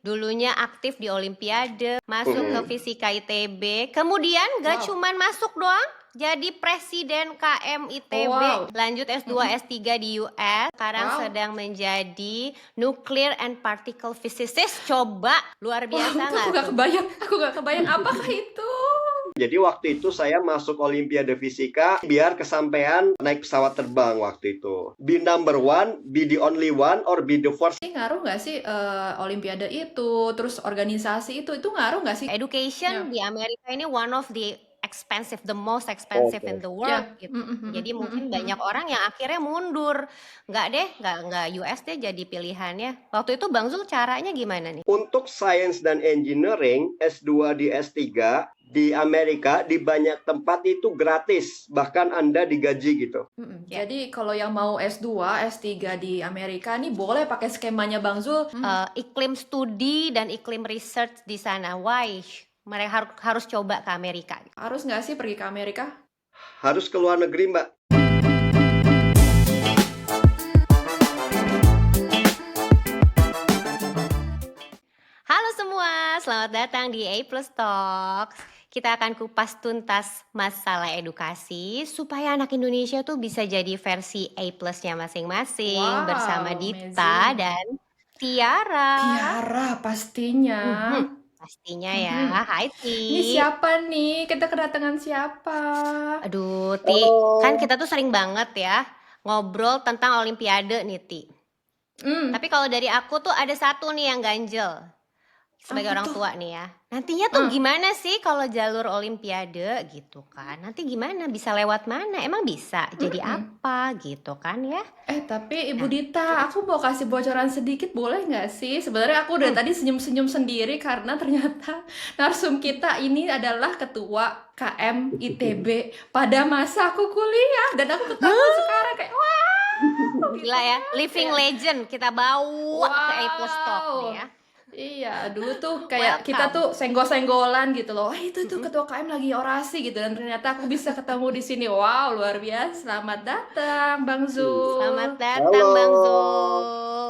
Dulunya aktif di Olimpiade, masuk ke Mm-mm. Fisika ITB, kemudian gak Wow. cuman masuk doang, jadi presiden KM Oh, ITB, wow. lanjut S2, Mm-mm. S3 di US, sekarang Wow. sedang menjadi Nuclear and Particle Physicist. Coba, luar Wow, biasa itu nggak aku tuh? gak kebayang apakah itu. Jadi waktu itu saya masuk Olimpiade Fisika biar kesampaian naik pesawat terbang waktu itu. Be number one, be the only one, or be the first. Ini ngaruh nggak sih Olimpiade itu, terus organisasi itu ngaruh nggak sih? Education Ya. di Amerika ini one of the the most expensive in the world Ya. gitu. Jadi mungkin banyak orang yang akhirnya mundur. Nggak US deh jadi pilihannya. Waktu itu Bang Zul caranya gimana nih? Untuk Science dan Engineering, S2 di S3, di Amerika, di banyak tempat itu gratis. Bahkan Anda digaji gitu. Ya. Jadi kalau yang mau S2, S3 di Amerika nih boleh pakai skemanya Bang Zul. Iklim studi dan iklim research di sana. Why? Mereka harus coba ke Amerika. Harus nggak sih pergi ke Amerika? Harus ke luar negeri, Mbak. Halo semua, selamat datang di A+ Talks. Kita akan kupas tuntas masalah edukasi supaya anak Indonesia tuh bisa jadi versi A+-nya masing-masing. Wow, bersama Dita amazing. dan Tiara. Tiara pastinya. Pastinya ya. Hai Ti. Ini siapa nih? Kita kedatangan siapa? Aduh Ti, kan kita tuh sering banget ya ngobrol tentang Olimpiade nih Ti. Tapi kalau dari aku tuh ada satu nih yang ganjel. Sebagai orang tua nih ya, nantinya tuh gimana sih kalau jalur Olimpiade gitu kan? Nanti gimana? Bisa lewat mana? Emang bisa jadi apa gitu kan ya? Tapi Ibu Dita, aku mau kasih bocoran sedikit boleh nggak sih? Sebenarnya aku dari tadi senyum-senyum sendiri karena ternyata narsum kita ini adalah ketua KM ITB pada masa aku kuliah dan aku ketemu sekarang kayak wow. Gila ya, living legend kita bawa ke A+ Talk nih ya. Iya, dulu tuh kayak kita tuh senggol-senggolan gitu loh. Itu tuh ketua KM lagi orasi gitu dan ternyata aku bisa ketemu di sini. Wow, luar biasa. Selamat datang Bang Zul. Selamat datang Bang Zul.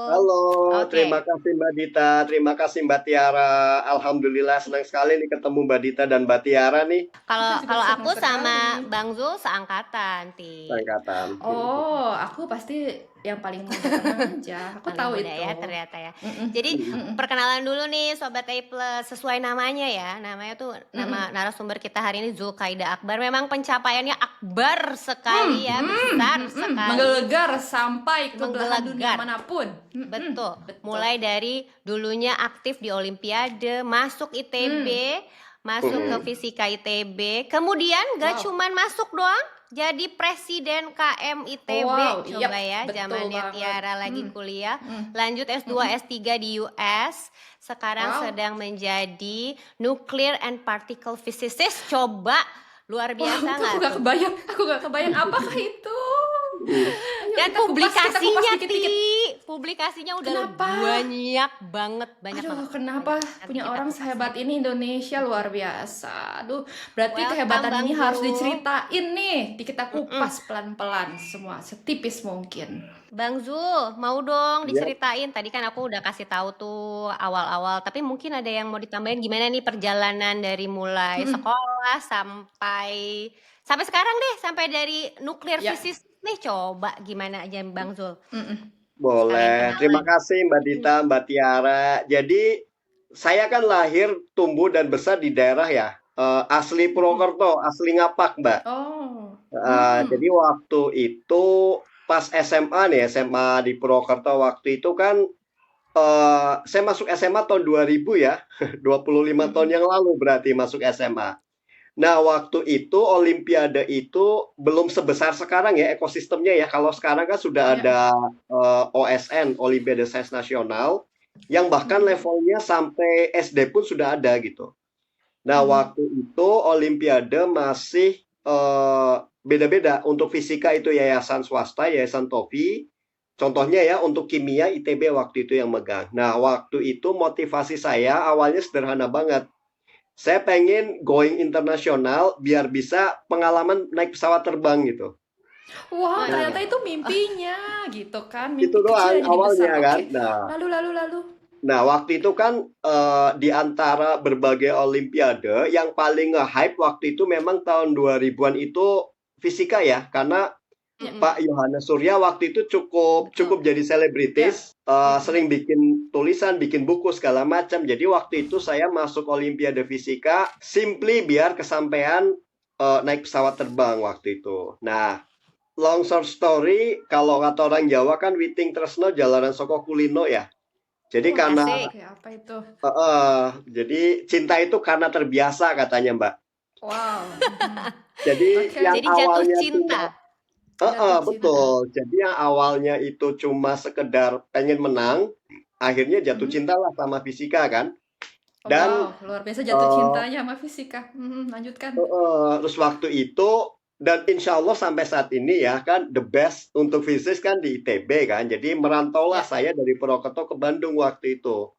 Halo, terima kasih Mbak Dita, terima kasih Mbak Tiara. Alhamdulillah senang sekali nih ketemu Mbak Dita dan Mbak Tiara nih. Kalau aku sama Bang Zul seangkatan, Ti. Seangkatan. Oh, aku pasti yang paling muda aja. Aku tahu itu. Ya ternyata ya. Jadi perkenalan dulu nih Sobat A+, sesuai namanya ya. Namanya tuh nama narasumber kita hari ini Zulkaida Akbar. Memang pencapaiannya akbar sekali ya, besar sekali. Menggelegar sampai ke belahan dunia manapun. Betul. Mulai dari dulunya aktif di Olimpiade, masuk ITB, masuk ke Fisika ITB, kemudian gak cuman masuk doang, jadi presiden KM ITB. Coba ya, zamannya Tiara lagi kuliah, lanjut S2, S3 di US, sekarang sedang menjadi Nuclear and Particle Physicist. Coba, luar biasa nggak? Aku gak kebayang apakah itu. Dan publikasinya udah banyak banget. Kenapa punya orang sehebat ini Indonesia, luar biasa. Aduh, berarti kehebatan ini harus diceritain nih. Kita kupas pelan-pelan semua, setipis mungkin. Bang Zul, mau dong diceritain. Tadi kan aku udah kasih tahu tuh awal-awal, tapi mungkin ada yang mau ditambahin gimana nih perjalanan dari mulai sekolah sampai sekarang deh, sampai dari nuklir fisis nih, coba gimana aja Bang Zul? Boleh, terima kasih Mbak Dita, Mbak Tiara. Jadi saya kan lahir, tumbuh dan besar di daerah ya, asli Purwokerto, asli Ngapak Mbak. Jadi waktu itu pas SMA nih, SMA di Purwokerto waktu itu kan saya masuk SMA tahun 2000 ya, 25 tahun yang lalu berarti masuk SMA. Nah, waktu itu Olimpiade itu belum sebesar sekarang ya ekosistemnya ya. Kalau sekarang kan sudah ada OSN, Olimpiade Sains Nasional, yang bahkan levelnya sampai SD pun sudah ada gitu. Nah, waktu itu Olimpiade masih beda-beda. Untuk fisika itu yayasan swasta, Yayasan Tofi. Contohnya ya, untuk kimia ITB waktu itu yang megang. Nah, waktu itu motivasi saya awalnya sederhana banget. Saya pengen going internasional biar bisa pengalaman naik pesawat terbang gitu. Wah, ternyata itu mimpinya gitu kan. Mimpi itu doang kecil jadi awalnya besar. kan. Lalu. Nah, waktu itu kan di antara berbagai olimpiade yang paling nge-hype waktu itu memang tahun 2000-an itu fisika ya, karena Mm-mm. Pak Yohanes Surya waktu itu cukup Betul. jadi Ya. selebritis, Mm-mm. sering bikin tulisan, bikin buku segala macam. Jadi waktu itu saya masuk Olimpiade Fisika simply biar kesampaian naik pesawat terbang waktu itu. Nah, long short story, kalau kata orang Jawa kan witing tresno jalanan soko kulino ya. Jadi Wah, karena Asik. oke, apa itu? jadi cinta itu karena terbiasa katanya Mbak. Wow. Jadi Oke. yang Jadi jatuh awalnya cinta. Jatuh cinta. Betul. Jadi yang awalnya itu cuma sekedar pengen menang, akhirnya jatuh Mhm. cinta lah sama fisika kan. Oh, Dan wow, luar biasa jatuh eh, cintanya sama fisika. Lanjutkan. terus waktu itu dan insya Allah sampai saat ini ya kan the best untuk fisik kan di ITB kan. Jadi merantaulah Ya. saya dari Purwokerto ke Bandung waktu itu.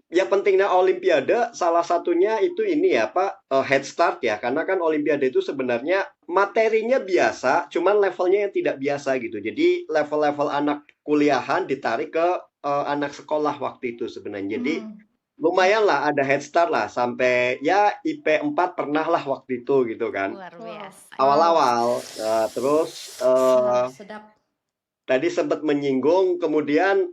Ya pentingnya Olimpiade salah satunya itu ini ya Pak, head start ya karena kan Olimpiade itu sebenarnya materinya biasa, cuman levelnya yang tidak biasa gitu. Jadi level-level anak kuliahan ditarik ke anak sekolah waktu itu sebenarnya. Jadi Hmm. lumayan lah ada head start lah sampai ya IP 4 pernah lah waktu itu gitu kan. Luar Wow. biasa. Wow. Awal-awal terus Sedap. tadi sempat menyinggung kemudian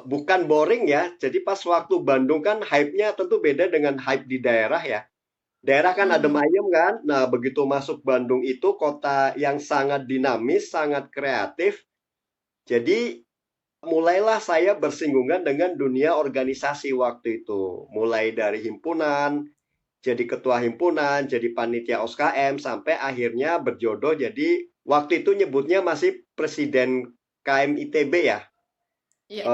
bukan boring ya. Jadi pas waktu Bandung kan hype-nya tentu beda dengan hype di daerah ya. Daerah kan adem ayem kan. Nah, begitu masuk Bandung itu kota yang sangat dinamis, sangat kreatif. Jadi mulailah saya bersinggungan dengan dunia organisasi waktu itu. Mulai dari himpunan, jadi ketua himpunan, jadi panitia OSKM, sampai akhirnya berjodoh jadi waktu itu nyebutnya masih presiden KMITB ya. Iya.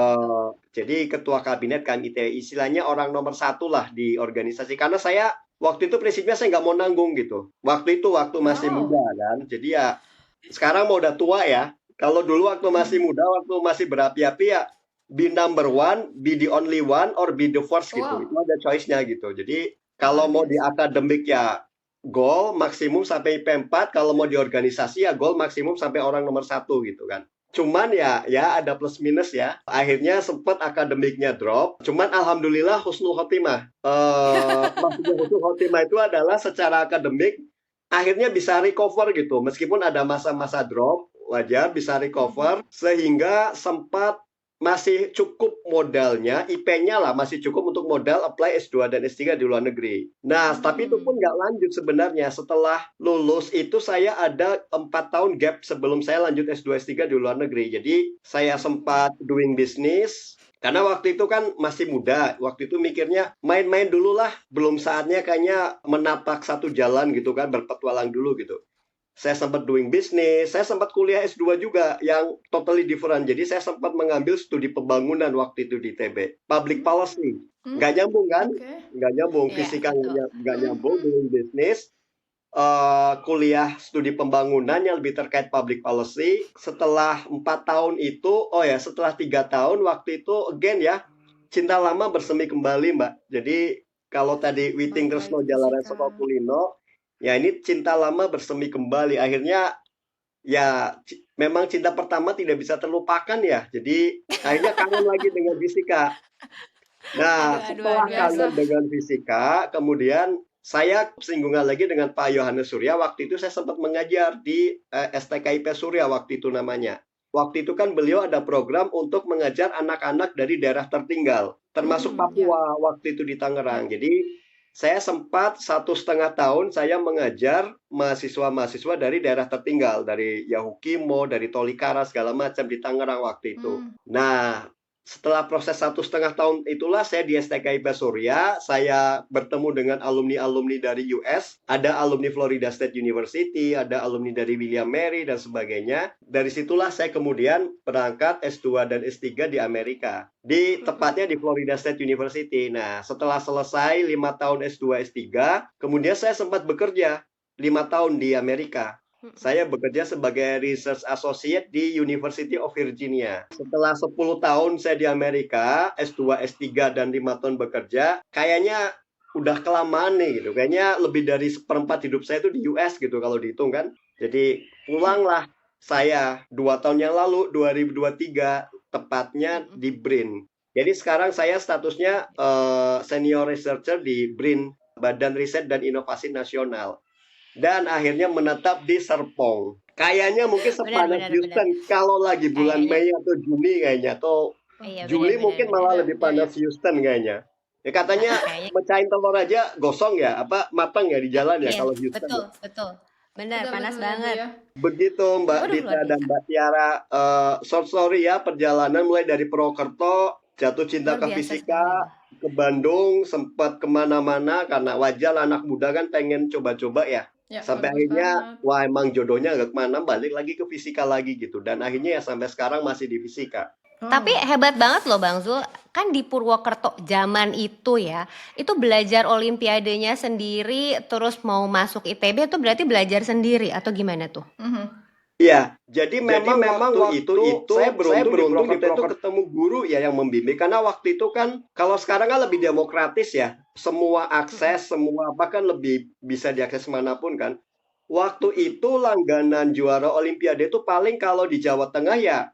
Jadi ketua kabinet KMITB istilahnya orang nomor satu lah di organisasi. Karena saya waktu itu prinsipnya saya nggak mau nanggung gitu. Waktu masih Wow. muda kan. Jadi ya sekarang mau udah tua ya. Kalau dulu waktu masih muda, waktu masih berapi-api ya be number one, be the only one, or be the first gitu. Wow. Itu ada choice-nya gitu. Jadi kalau Luar mau di biasa. akademik ya goal maksimum sampai IP 4, kalau mau di organisasi ya goal maksimum sampai orang nomor satu gitu kan. Cuman ya ada plus minus ya. Akhirnya sempat akademiknya drop. Cuman alhamdulillah husnul khotimah. Maksudnya husnul khotimah itu adalah secara akademik akhirnya bisa recover gitu. Meskipun ada masa-masa drop, wajar bisa recover sehingga sempat masih cukup modalnya, IP-nya lah masih cukup untuk modal apply S2 dan S3 di luar negeri. Nah, tapi itu pun nggak lanjut sebenarnya. Setelah lulus itu saya ada 4 tahun gap sebelum saya lanjut S2, S3 di luar negeri. Jadi saya sempat doing business, karena waktu itu kan masih muda. Waktu itu mikirnya main-main dulu lah. Belum saatnya kayaknya menapak satu jalan gitu kan, berpetualang dulu gitu. Saya sempat doing business, saya sempat kuliah S2 juga yang totally different. Jadi saya sempat mengambil studi pembangunan waktu itu di ITB. Public policy. Nggak nyambung kan? Oke. Nggak nyambung. Iya, Fisika betul. nggak nyambung, doing business. Kuliah studi pembangunan yang lebih terkait public policy. Setelah 4 tahun itu, setelah 3 tahun waktu itu, again ya, cinta lama bersemi kembali Mbak. Jadi kalau tadi Witing Tresno Jalanan Soko Kulino, ya ini cinta lama bersemi kembali. Akhirnya ya memang cinta pertama tidak bisa terlupakan ya. Jadi akhirnya kangen lagi dengan fisika. Nah, setelah kangen dengan fisika, kemudian saya singgungan lagi dengan Pak Yohanes Surya. Waktu itu saya sempat mengajar di STKIP Surya waktu itu namanya. Waktu itu kan beliau ada program untuk mengajar anak-anak dari daerah tertinggal, termasuk Papua waktu itu di Tangerang. Jadi saya sempat 1,5 tahun saya mengajar mahasiswa-mahasiswa dari daerah tertinggal, dari Yahukimo, dari Tolikara, segala macam di Tangerang waktu itu. Nah, setelah proses 1,5 tahun itulah saya di STKIP Surya, saya bertemu dengan alumni-alumni dari US, ada alumni Florida State University, ada alumni dari William Mary, dan sebagainya. Dari situlah saya kemudian berangkat S2 dan S3 di Amerika, tepatnya di Florida State University. Nah, setelah selesai 5 tahun S2, S3, kemudian saya sempat bekerja 5 tahun di Amerika. Saya bekerja sebagai Research Associate di University of Virginia. Setelah 10 tahun saya di Amerika, S2, S3, dan 5 tahun bekerja, kayaknya udah kelamaan nih gitu. Kayaknya lebih dari 1/4 hidup saya itu di US gitu kalau dihitung kan. Jadi pulanglah saya 2 tahun yang lalu, 2023, tepatnya di BRIN. Jadi sekarang saya statusnya senior researcher di BRIN, Badan Riset dan Inovasi Nasional. Dan akhirnya menetap di Serpong. Kayaknya mungkin Benar sepanas benar benar. Houston kalau lagi bulan Kayaknya. Mei atau Juni kayaknya. Atau Iya, Juli benar benar mungkin benar. malah Ya, lebih ya, ya. panas Houston kayaknya. Ya katanya Kayaknya mecahin telur aja gosong ya, apa matang ya di jalan ya iya, kalau Houston betul, ya. betul. Benar, Betul panas betul ya Bu banget. ya. Begitu Mbak Waduh, Dita luar dan biasa. Mbak Tiara, short story ya perjalanan mulai dari Purwokerto, jatuh cinta Luar ke biasa sekali, fisika, Bang. ke Bandung, sempat kemana-mana karena wajar lah anak muda kan pengen coba-coba ya. Ya, Sampai bagus akhirnya, banget. wah emang jodohnya agak kemana, balik lagi ke fisika lagi gitu. Dan akhirnya ya sampai sekarang masih di fisika. Tapi Oh. hebat banget loh Bang Zul, kan di Purwokerto zaman itu ya, itu belajar olimpiadenya sendiri, terus mau masuk ITB itu berarti belajar sendiri atau gimana tuh? Mhm. Iya, jadi Jadi memang memang waktu itu saya saya beruntung di beruntung di Purwokerto itu Purwokerto. ketemu guru ya yang membimbing. Karena waktu itu kan, kalau sekarang kan lebih demokratis ya. Semua Mm-mm. akses, semua apa kan lebih bisa diakses manapun kan. Waktu itu langganan juara Olimpiade itu paling kalau di Jawa Tengah ya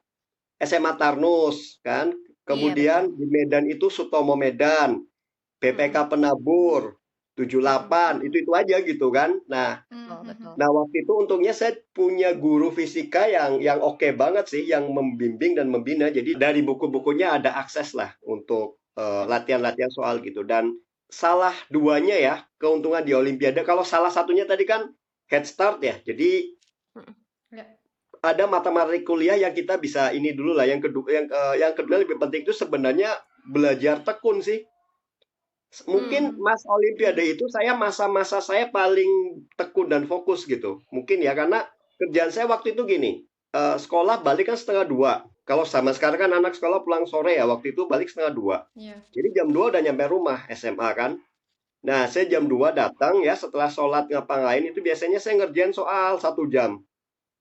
SMA Tarnus kan. Iya betul. Kemudian di Medan itu Sutomo Medan, Mm-mm. BPK Penabur, Mm-mm. 78, itu aja gitu kan. Nah, Betul, betul. Nah, waktu itu untungnya saya punya guru fisika yang oke banget sih, yang membimbing dan membina. Jadi dari buku-bukunya ada akses lah untuk latihan-latihan soal gitu. Dan salah duanya ya keuntungan di Olimpiade. Kalau salah satunya tadi kan head start ya. Jadi Mm-mm. Ya. ada mata-mata kuliah yang kita bisa ini dulu lah. Yang kedua lebih penting itu sebenarnya belajar tekun sih. Mungkin Mas Olimpiade itu masa-masa saya paling tekun dan fokus gitu. Mungkin ya karena kerjaan saya waktu itu gini, sekolah balik kan setengah dua. Kalau sama sekarang kan anak sekolah pulang sore ya, waktu itu balik setengah dua. Iya. Jadi jam 2 udah nyampe rumah SMA kan. Nah, saya jam 2 datang ya setelah sholat ngapain itu biasanya saya ngerjain soal 1 jam.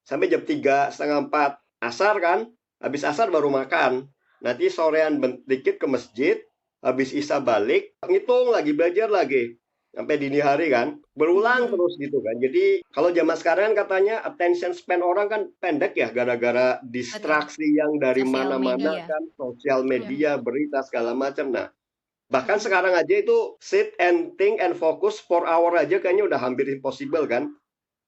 Sampai jam 3 setengah 4 asar kan. Habis asar baru makan. Nanti sorean dikit ke masjid. Habis isya balik, ngitung lagi, belajar lagi. Sampai dini hari kan. Berulang terus gitu kan. Jadi kalau zaman sekarang kan katanya attention span orang kan pendek ya. Gara-gara Betul. distraksi yang dari Sosial mana-mana media. kan. Sosial Iya. media, berita segala macam. Nah, bahkan sekarang aja itu sit and think and focus 4 hour aja kayaknya udah hampir impossible kan.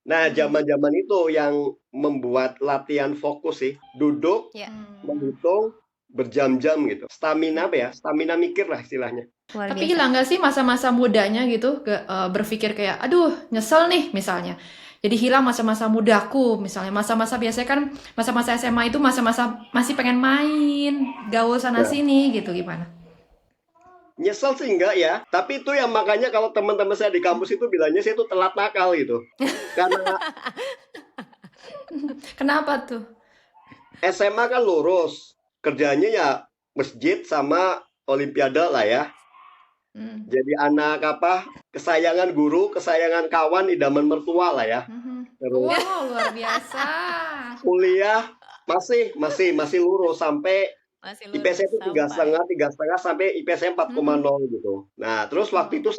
Nah, zaman-zaman itu yang membuat latihan fokus sih. Duduk, Ya, menghitung, berjam-jam gitu. Stamina apa ya? Stamina mikir lah istilahnya. luar Tapi biasa. gila nggak sih masa-masa mudanya gitu berpikir kayak, aduh nyesel nih misalnya. Jadi hilang masa-masa mudaku misalnya. Masa-masa biasanya kan masa-masa SMA itu masa-masa masih pengen main, gaul sana Ya. sini gitu gimana? Nyesel sih enggak ya. Tapi itu yang makanya kalau teman-teman saya di kampus itu bilangnya saya itu telat nakal gitu. Karena Kenapa tuh? SMA kan lurus. Kerjanya ya masjid sama olimpiade lah ya. Jadi anak apa? Kesayangan guru, kesayangan kawan, idaman mertua lah ya. Terus Wow, luar biasa. kuliah masih lurus sampai Masih IPS itu sampai. 3,5 sampai IPS 4,0 gitu. Nah, terus waktu itu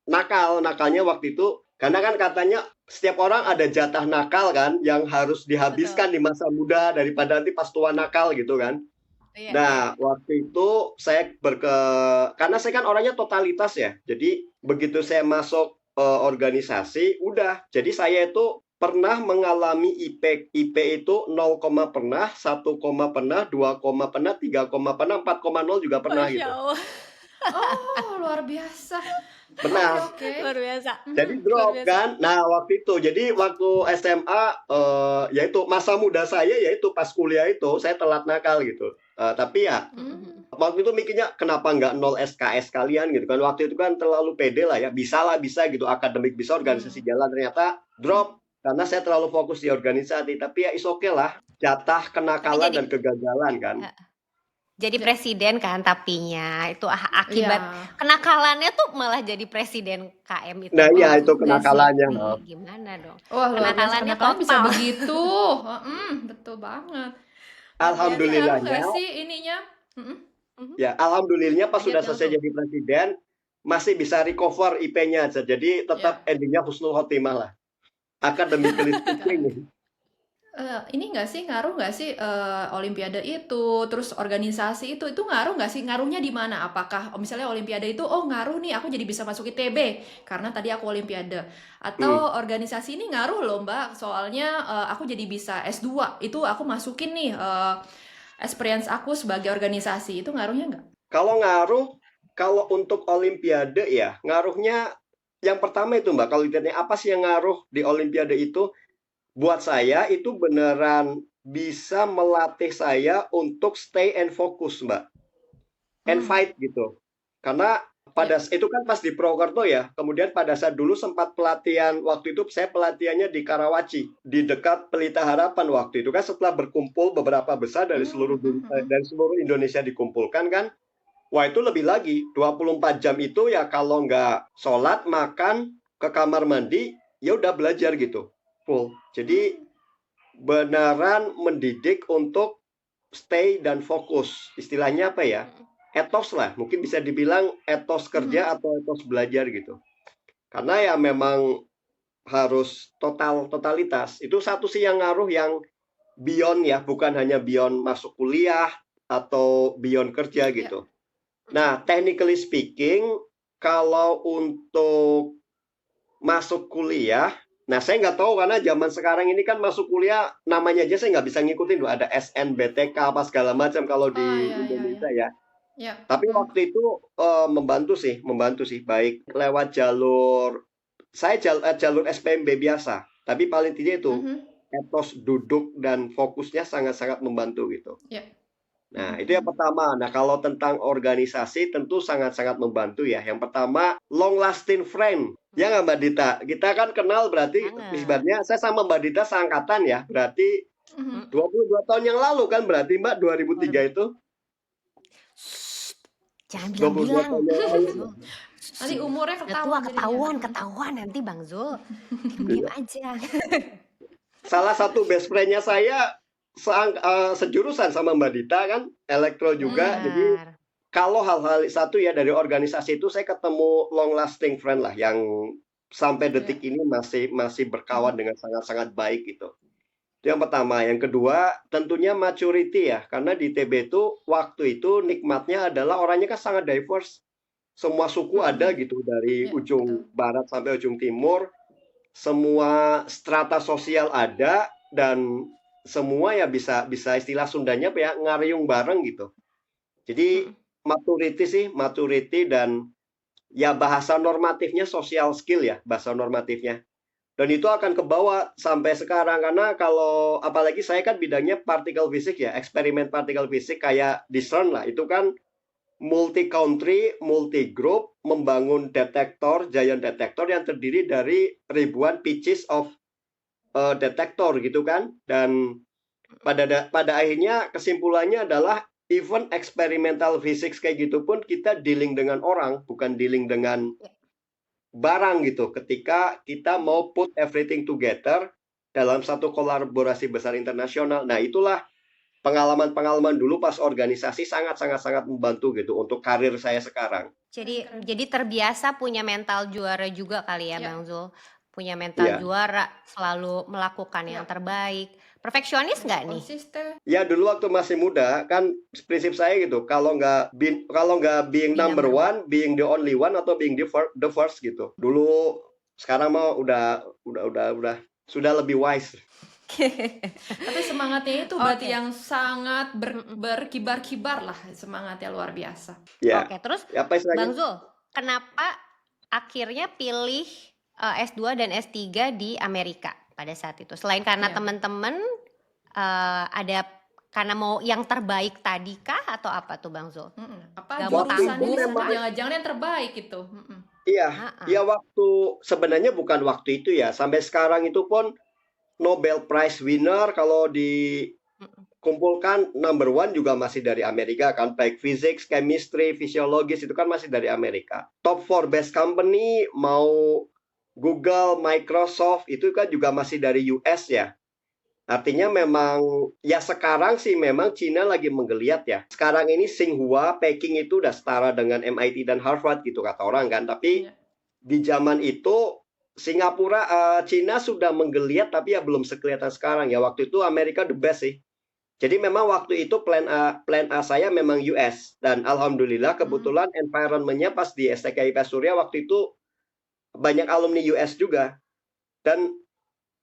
nakalnya waktu itu karena kan katanya setiap orang ada jatah nakal kan yang harus dihabiskan di masa muda daripada nanti pas tua nakal gitu kan. Iya, Nah, waktu itu saya karena saya kan orangnya totalitas ya. Jadi begitu saya masuk organisasi, udah. Jadi saya itu pernah mengalami IP itu 0, pernah, 1, pernah, 2, pernah, 3, pernah, 4,0 juga pernah Masya gitu. Allah. Oh, luar biasa. Pernah. Oke. Luar biasa. Jadi Luar drop biasa. kan. Nah, waktu itu. Jadi waktu SMA yaitu masa muda saya yaitu pas kuliah itu saya telat nakal gitu. Tapi ya waktu itu mikirnya kenapa nggak 0 SKS kalian gitu kan. Waktu itu kan terlalu pede lah ya. Bisa gitu akademik bisa organisasi jalan. Ternyata drop karena saya terlalu fokus di organisasi. Tapi ya is okay lah. Jatah kenakalan dan kegagalan kan. Jadi presiden kan tapinya itu akibat Iya. kenakalannya tuh malah jadi presiden KM itu. Nah, iya Enggak itu sih? kenakalannya. Gimana dong? Wah, luar biasa. Kenakalannya Kenakalan bisa total. begitu. Betul banget. Alhamdulillahnya. Ngaruh nggak sih ininya? Ya, alhamdulillahnya pas Lanjut, sudah selesai Bang Zul. jadi presiden masih bisa recover IP-nya aja. Jadi tetap endingnya husnul khotimah lah. Academically speaking. Ini nggak sih, ngaruh nggak sih, olimpiade itu, terus organisasi itu ngaruh nggak sih? Ngaruhnya di mana? Apakah misalnya olimpiade itu, oh ngaruh nih aku jadi bisa masuk ITB karena tadi aku olimpiade. Hmm. Atau organisasi ini ngaruh loh Mbak, soalnya aku jadi bisa S2, itu aku masukin nih experience aku sebagai organisasi, itu ngaruhnya nggak? Kalau ngaruh, kalau untuk Olimpiade ya, ngaruhnya yang pertama itu Mbak, kalau ditanya apa sih yang ngaruh di Olimpiade itu, buat saya itu beneran bisa melatih saya untuk stay and focus, Mbak, and Hmm, fight gitu. Karena ya. itu kan pas di Purwokerto ya, kemudian pada saat dulu sempat pelatihan, waktu itu saya pelatihannya di Karawaci, di dekat Pelita Harapan waktu itu kan setelah berkumpul beberapa besar Hmm, hmm, hmm. dari seluruh Indonesia dikumpulkan kan. Wah itu lebih lagi, 24 jam itu ya kalau nggak sholat, makan, ke kamar mandi, ya udah belajar gitu, full. Jadi Hmm, beneran mendidik untuk stay dan fokus. Istilahnya apa ya? Mm-mm. Etos lah, mungkin bisa dibilang etos mhm. kerja atau etos belajar gitu. Karena ya memang harus totalitas. Itu satu sih yang ngaruh yang beyond ya, bukan hanya beyond masuk kuliah atau beyond kerja Ya. gitu. Mhm. Nah, technically speaking, kalau untuk masuk kuliah, nah saya nggak tahu karena zaman sekarang ini kan masuk kuliah namanya aja saya nggak bisa ngikutin loh, ada SNBTK apa segala macam kalau Oh, di ya, ya, ya. Indonesia ya. Ya. Tapi Hmm, waktu itu membantu sih, baik lewat jalur SPMB biasa. Tapi paling tidak itu mhm. etos duduk dan fokusnya sangat-sangat membantu gitu. Ya. Nah, Mhm, itu yang mhm. pertama. Nah, kalau tentang organisasi tentu sangat-sangat membantu ya. Yang pertama, long lasting friend. Ya nggak Mbak Dita? Kita kan kenal berarti Banget. istilahnya saya sama Mbak Dita seangkatan ya. Berarti Mhm. Mm-mm. 22 tahun yang lalu kan berarti Mbak 2003 Luar- itu. Shh, jangan 22 bilang-bilang, tahun yang Bang lalu. Zul. Nanti Shh, umurnya udah tua ketahuan jadinya. ketahuan, Mhm. ketahuan nanti Bang Zul. Diam-diam Iya. aja. Salah satu best friend-nya saya sejurusan sama Mbak Dita kan, elektro juga. Hmm. Jadi Benar. kalau hal-hal satu ya dari organisasi itu saya ketemu long lasting friend lah yang sampai Ya. detik ini masih masih berkawan Mhm. dengan sangat-sangat baik gitu. Itu yang pertama. Yang kedua, tentunya maturity ya. Karena di TB itu waktu itu nikmatnya adalah orangnya kan sangat diverse. Semua suku ada Mhm. gitu dari Ya, ujung betul. barat sampai ujung timur. Semua strata sosial ada dan semua ya bisa bisa istilah Sundanya apa ya ngariung bareng gitu. Jadi Mm-mm. maturity dan ya bahasa normatifnya social skill ya, bahasa normatifnya. Dan itu akan kebawa sampai sekarang karena kalau apalagi saya kan bidangnya particle physics ya, eksperimen particle physics kayak di CERN lah. Itu kan multi country, multi group membangun detektor, giant detektor yang terdiri dari ribuan pieces of detektor gitu kan. Dan pada akhirnya kesimpulannya adalah even experimental physics kayak gitu pun kita dealing dengan orang, bukan dealing dengan Ya. barang gitu. Ketika kita mau put everything together dalam satu kolaborasi besar internasional. Nah, itulah pengalaman-pengalaman dulu pas organisasi sangat-sangat membantu gitu untuk karir saya sekarang. Jadi Keren, keren. jadi terbiasa punya mental juara juga kali ya Ya. Bang Zul. Punya mental Iya. juara, selalu melakukan yang Ya. terbaik. Perfeksionis Ya. nggak nih? Konsisten. Ya dulu waktu masih muda kan prinsip saya gitu, kalau nggak being Be number number one. one, being the only one atau being the first gitu. Dulu sekarang mah udah sudah lebih wise. Tapi semangatnya itu berarti Oke. yang sangat Mm-mm. berkibar-kibar lah, semangatnya luar biasa. Ya, Oke, terus apa Bang istilahnya? Zul, kenapa akhirnya pilih S2 dan S3 di Amerika pada saat itu? Selain karena Ya. teman-teman ada karena mau yang terbaik tadi kah atau apa tuh Bang Zul? Apa Gak mau Waktu itu jurusannya di tanggung sana memang kah? jangan-jangan yang terbaik itu. iya, Ha-ha. iya waktu sebenarnya bukan waktu itu ya. Sampai sekarang itu pun Nobel Prize winner kalau Mm-mm. dikumpulkan number one juga masih dari Amerika kan. Baik physics, chemistry, fisiologis itu kan masih dari Amerika. Top 4 best company mau Google, Microsoft itu kan juga masih dari US ya. Artinya memang ya sekarang sih memang Cina lagi menggeliat ya. Sekarang ini Tsinghua, Peking itu udah setara dengan MIT dan Harvard gitu kata orang kan. Tapi Ya. di zaman itu Singapura, Cina sudah menggeliat tapi ya belum sekelihatan sekarang ya. Waktu itu Amerika the best sih. Jadi memang waktu itu plan A saya memang US dan alhamdulillah kebetulan environment-nya pas di STKIP Surya waktu itu banyak alumni US juga dan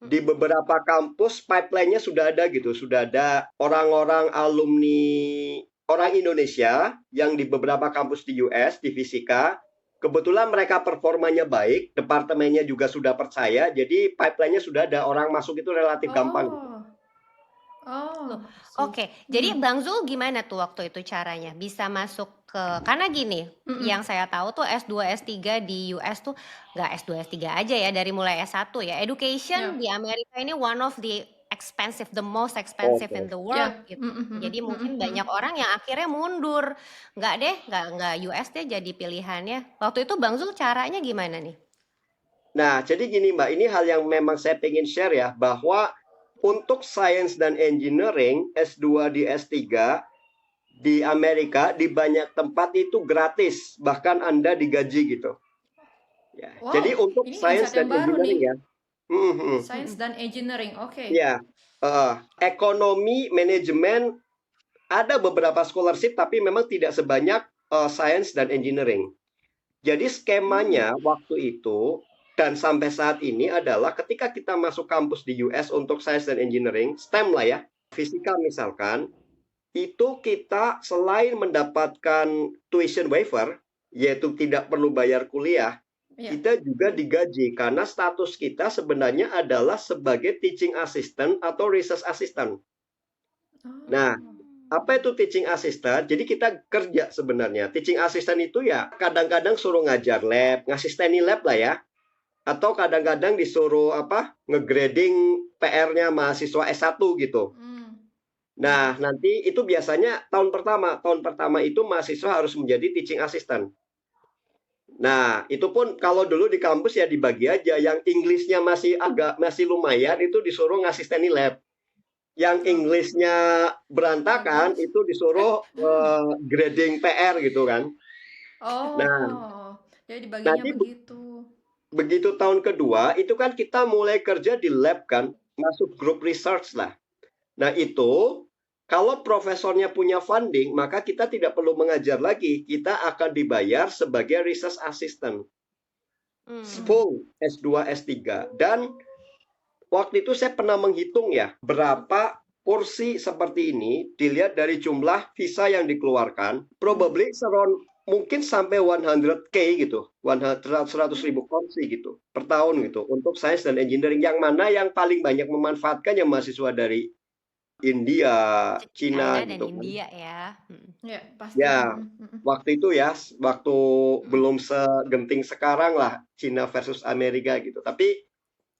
di beberapa kampus pipeline-nya sudah ada gitu, sudah ada orang-orang alumni orang Indonesia yang di beberapa kampus di US di fisika. Kebetulan mereka performanya baik, departemennya juga sudah percaya, jadi pipeline-nya sudah ada, orang masuk itu relatif gampang. Oh, Oke, jadi Bang Zul gimana tuh waktu itu caranya bisa masuk ke, karena gini, yang saya tahu tuh S2 S3 di US tuh nggak S2 S3 aja ya, dari mulai S1 ya. Education di Amerika ini one of the most expensive in the world gitu. Jadi mungkin banyak orang yang akhirnya mundur. Nggak US deh jadi pilihannya. Waktu itu Bang Zul caranya gimana nih? Nah, jadi gini Mbak, ini hal yang memang saya pengen share ya, bahwa untuk Science dan Engineering S2 di S3 di Amerika di banyak tempat itu gratis, bahkan Anda digaji gitu. Ya. Wow, Jadi untuk ini Science insight dan yang baru Engineering nih. ya. Science dan Engineering, oke. Ya, ekonomi, manajemen ada beberapa scholarship tapi memang tidak sebanyak Science dan Engineering. Jadi skemanya waktu itu dan sampai saat ini adalah ketika kita masuk kampus di US untuk Science dan Engineering, STEM lah ya, fisika misalkan, itu kita selain mendapatkan tuition waiver, yaitu tidak perlu bayar kuliah, kita juga digaji karena status kita sebenarnya adalah sebagai teaching assistant atau research assistant. Nah, apa itu teaching assistant? Jadi kita kerja sebenarnya. Teaching assistant itu ya kadang-kadang suruh ngajar lab, ngasisteni lab lah ya. Atau kadang-kadang disuruh ngegrading PR-nya mahasiswa S1 gitu. Nah, nanti itu biasanya tahun pertama itu mahasiswa harus menjadi teaching assistant. Nah, itu pun kalau dulu di kampus ya dibagi aja, yang Inggrisnya masih lumayan itu disuruh ngasisteni lab. Yang Inggrisnya berantakan itu disuruh grading PR gitu kan. Nah, jadi dibaginya begitu. Begitu tahun kedua, itu kan kita mulai kerja di lab kan, masuk grup research lah. Nah itu, kalau profesornya punya funding, maka kita tidak perlu mengajar lagi. Kita akan dibayar sebagai research assistant. Full S2, S3. Dan waktu itu saya pernah menghitung ya, berapa kursi seperti ini, dilihat dari jumlah visa yang dikeluarkan, probably mungkin sampai 100K gitu, 100.000 kursi gitu per tahun gitu untuk Science dan Engineering, yang mana yang paling banyak memanfaatkan yang mahasiswa dari India, Cina dan gitu India ya. Ya, pasti. Ya, waktu itu ya, waktu belum segenting sekarang lah Cina versus Amerika gitu. Tapi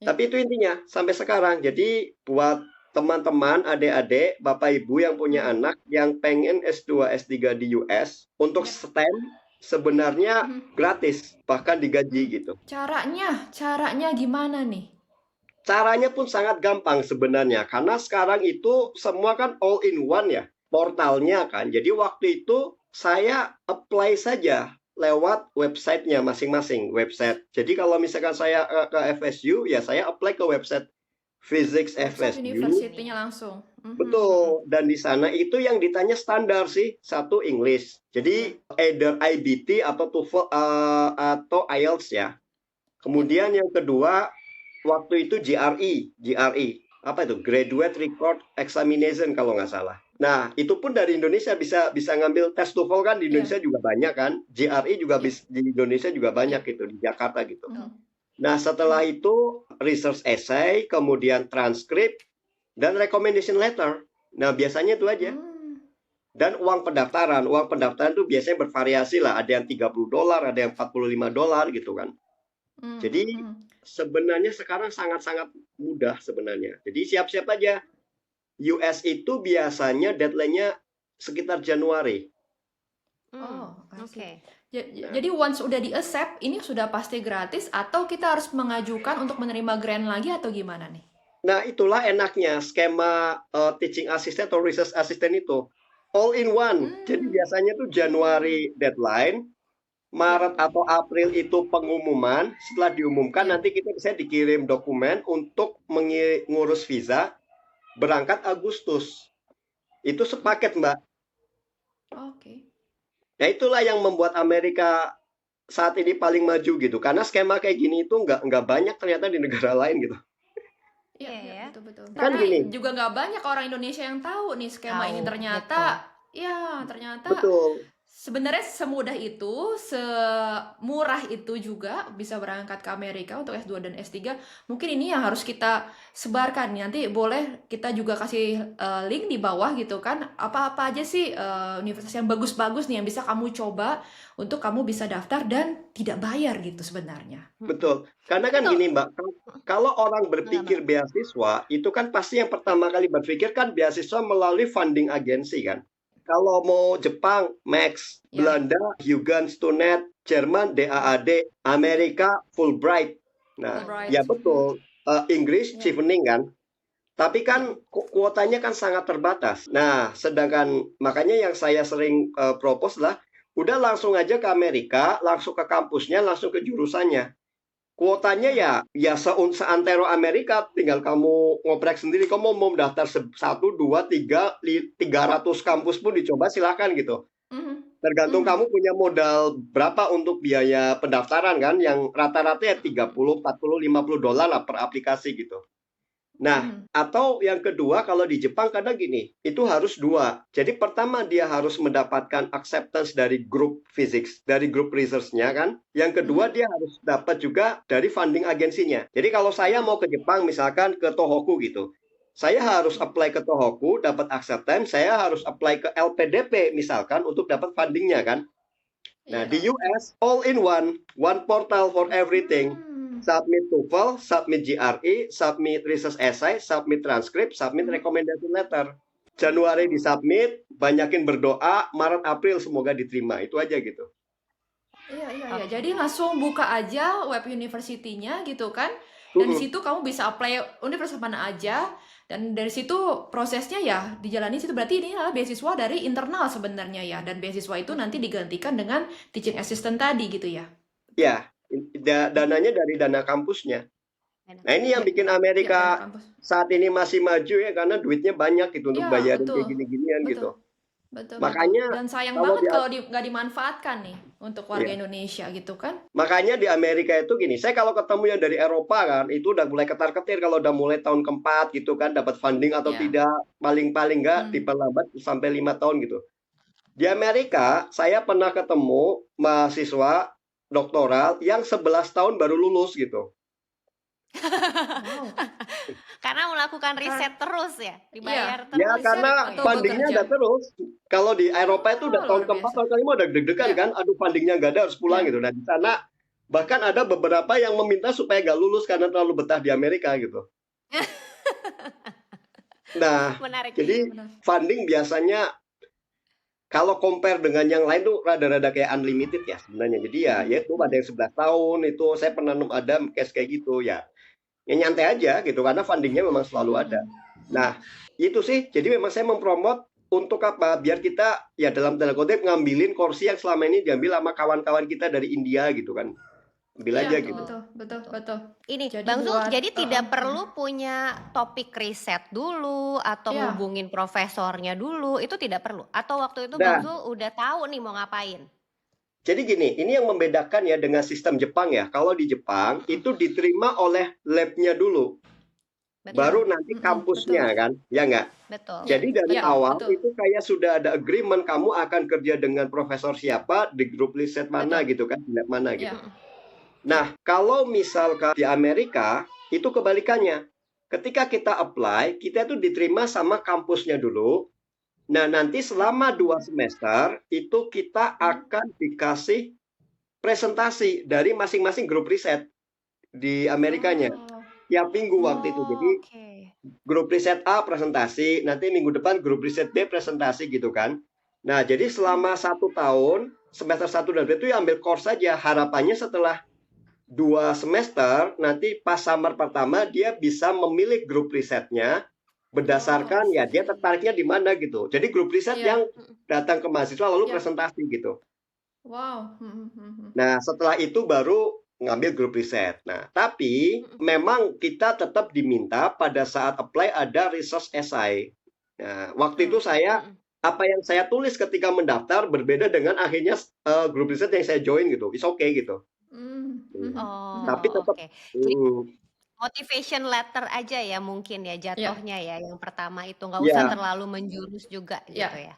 itu intinya sampai sekarang. Jadi buat teman-teman, adik-adik, bapak ibu yang punya anak yang pengen S2, S3 di US untuk STEM sebenarnya gratis, bahkan digaji gitu. Caranya gimana nih? Caranya pun sangat gampang sebenarnya, karena sekarang itu semua kan all in one ya, portalnya kan. Jadi waktu itu saya apply saja lewat websitenya masing-masing website. Jadi kalau misalkan saya ke FSU, ya saya apply ke website Physics FSU. University-nya langsung. Betul. Dan di sana itu yang ditanya standar sih. Satu English. Jadi either IBT atau TOEFL atau IELTS ya. Kemudian yang kedua waktu itu GRE. Apa itu? Graduate Record Examination kalau nggak salah. Nah, itu pun dari Indonesia bisa ngambil tes TOEFL kan di Indonesia juga banyak kan. GRE juga di Indonesia juga banyak gitu, di Jakarta gitu. Nah, setelah itu research essay, kemudian transkrip, dan recommendation letter. Nah, biasanya itu aja. Dan uang pendaftaran. Uang pendaftaran itu biasanya bervariasi lah. Ada yang $30, ada yang $45 gitu kan. Jadi sebenarnya sekarang sangat-sangat mudah sebenarnya. Jadi siap-siap aja. US itu biasanya deadline-nya sekitar Januari. Oke. Jadi once udah di-accept, ini sudah pasti gratis atau kita harus mengajukan untuk menerima grant lagi atau gimana nih? Nah, itulah enaknya skema teaching assistant atau research assistant itu. All in one. Jadi biasanya tuh Januari deadline, Maret atau April itu pengumuman. Setelah diumumkan nanti kita bisa dikirim dokumen untuk ngurus visa berangkat Agustus. Itu sepaket, Mbak. Oke. Nah, itulah yang membuat Amerika saat ini paling maju gitu. Karena skema kayak gini itu nggak banyak ternyata di negara lain gitu. Iya, Iya. betul-betul. Kan Karena gini, juga nggak banyak orang Indonesia yang tahu nih skema ini Tahu, ternyata, ternyata betul. sebenarnya semudah itu, semurah itu juga bisa berangkat ke Amerika untuk S2 dan S3. Mungkin ini yang harus kita sebarkan. Nanti boleh kita juga kasih link di bawah gitu kan. Apa-apa aja sih universitas yang bagus-bagus nih yang bisa kamu coba untuk kamu bisa daftar dan tidak bayar gitu sebenarnya. Betul. Karena kan Betul. gini, Mbak, kalau orang berpikir beasiswa, itu kan pasti yang pertama kali berpikir kan beasiswa melalui funding agency kan. Kalau mau Jepang, Max, Ya. Belanda, Student, Jerman, DAAD, Amerika, Fulbright. Nah, Fulbright. ya betul. Inggris, Ya. Chevening kan. Tapi kan kuotanya kan sangat terbatas. Nah, sedangkan makanya yang saya sering propose lah, udah langsung aja ke Amerika, langsung ke kampusnya, langsung ke jurusannya. Kuotanya ya seantero Amerika, tinggal kamu ngoprek sendiri. Kamu mau mendaftar 1, 2, 3, 300 kampus pun dicoba silakan gitu. Tergantung kamu punya modal berapa untuk biaya pendaftaran kan, yang rata-rata ya 30, 40, 50 dolar lah per aplikasi gitu. Nah, atau yang kedua kalau di Jepang kadang gini, itu harus dua. Jadi pertama dia harus mendapatkan acceptance dari grup physics, dari grup research-nya kan. Yang kedua dia harus dapat juga dari funding agensinya. Jadi kalau saya mau ke Jepang misalkan ke Tohoku gitu, saya harus apply ke Tohoku, dapat acceptance, saya harus apply ke LPDP misalkan untuk dapat fundingnya kan. Nah, di US all in one portal for everything. Submit TOEFL, submit GRE, submit research essay, submit transcript, submit recommendation letter. Januari disubmit, banyakin berdoa, Maret April semoga diterima. Itu aja gitu. Iya. Jadi langsung buka aja web university-nya gitu kan. Dan di situ kamu bisa apply universitas mana aja. Dan dari situ prosesnya ya dijalani situ, berarti ini adalah beasiswa dari internal sebenarnya ya. Dan beasiswa itu nanti digantikan dengan teaching assistant tadi gitu ya. Ya, dananya dari dana kampusnya. Nah, ini yang bikin Amerika saat ini masih maju ya, karena duitnya banyak gitu untuk bayarin kayak gini-ginian gitu. Betul. Makanya Dan sayang banget kalau nggak dimanfaatkan nih untuk warga Indonesia gitu kan. Makanya di Amerika itu gini, saya kalau ketemu yang dari Eropa kan, itu udah mulai ketar-ketir kalau udah mulai tahun keempat gitu kan, dapat funding atau tidak, paling-paling nggak diperlambat sampai 5 tahun gitu. Di Amerika, saya pernah ketemu mahasiswa doktoral yang 11 tahun baru lulus gitu. Wow. Karena melakukan riset terus ya, dibayar terus. Ya, karena fundingnya ada terus. Kalau di Eropa itu udah tahun keempat, tahun kelima udah deg-degan kan, aduh fundingnya nggak ada, harus pulang gitu. Dan di sana bahkan ada beberapa yang meminta supaya nggak lulus karena terlalu betah di Amerika gitu. Nah, Menarik. jadi funding biasanya kalau compare dengan yang lain tuh rada-rada kayak unlimited ya sebenarnya. Jadi ya itu ada yang 11 tahun itu saya pernah ada case kayak gitu ya. Ya nyantai aja gitu karena fundingnya memang selalu ada. Nah, itu sih. Jadi memang saya mempromot untuk apa? Biar kita ya dalam tanda kutip ngambilin kursi yang selama ini diambil sama kawan-kawan kita dari India gitu kan. Ambil aja gitu. Betul. Ini Bang Zul, jadi tidak perlu punya topik riset dulu atau ngubungin profesornya dulu, itu tidak perlu. Atau waktu itu Bang Zul udah tahu nih mau ngapain? Jadi gini, ini yang membedakan ya dengan sistem Jepang ya. Kalau di Jepang itu diterima oleh lab-nya dulu. Betul. Baru nanti kampusnya kan, ya nggak? Betul. Jadi dari awal itu kayak sudah ada agreement kamu akan kerja dengan profesor siapa di grup riset mana gitu kan, di lab mana gitu. Nah, kalau misalkan di Amerika itu kebalikannya. Ketika kita apply, kita itu diterima sama kampusnya dulu. Nah, nanti selama 2 semester itu kita akan dikasih presentasi dari masing-masing grup riset di Amerikanya. Tiap minggu waktu itu. Jadi grup riset A presentasi, nanti minggu depan grup riset B presentasi gitu kan. Nah, jadi selama 1 tahun, semester 1 dan 2 itu ya ambil course saja. Harapannya setelah 2 semester, nanti pas summer pertama dia bisa memilih grup risetnya berdasarkan ya dia tertariknya di mana gitu. Jadi grup riset yang datang ke mahasiswa lalu presentasi gitu. Wow. Hmm, hmm, hmm. Nah, setelah itu baru ngambil grup riset. Nah, tapi memang kita tetap diminta pada saat apply ada research essay. Nah, waktu itu Oh. saya apa yang saya tulis ketika mendaftar berbeda dengan akhirnya grup riset yang saya join gitu. It's okay gitu. Hmm, hmm, Hmm. hmm, hmm. Tapi Oh, tetap oke. Jadi hmm, motivation letter aja ya mungkin ya Ya, jatuhnya ya yang pertama itu nggak usah ya. terlalu menjurus juga gitu ya. ya.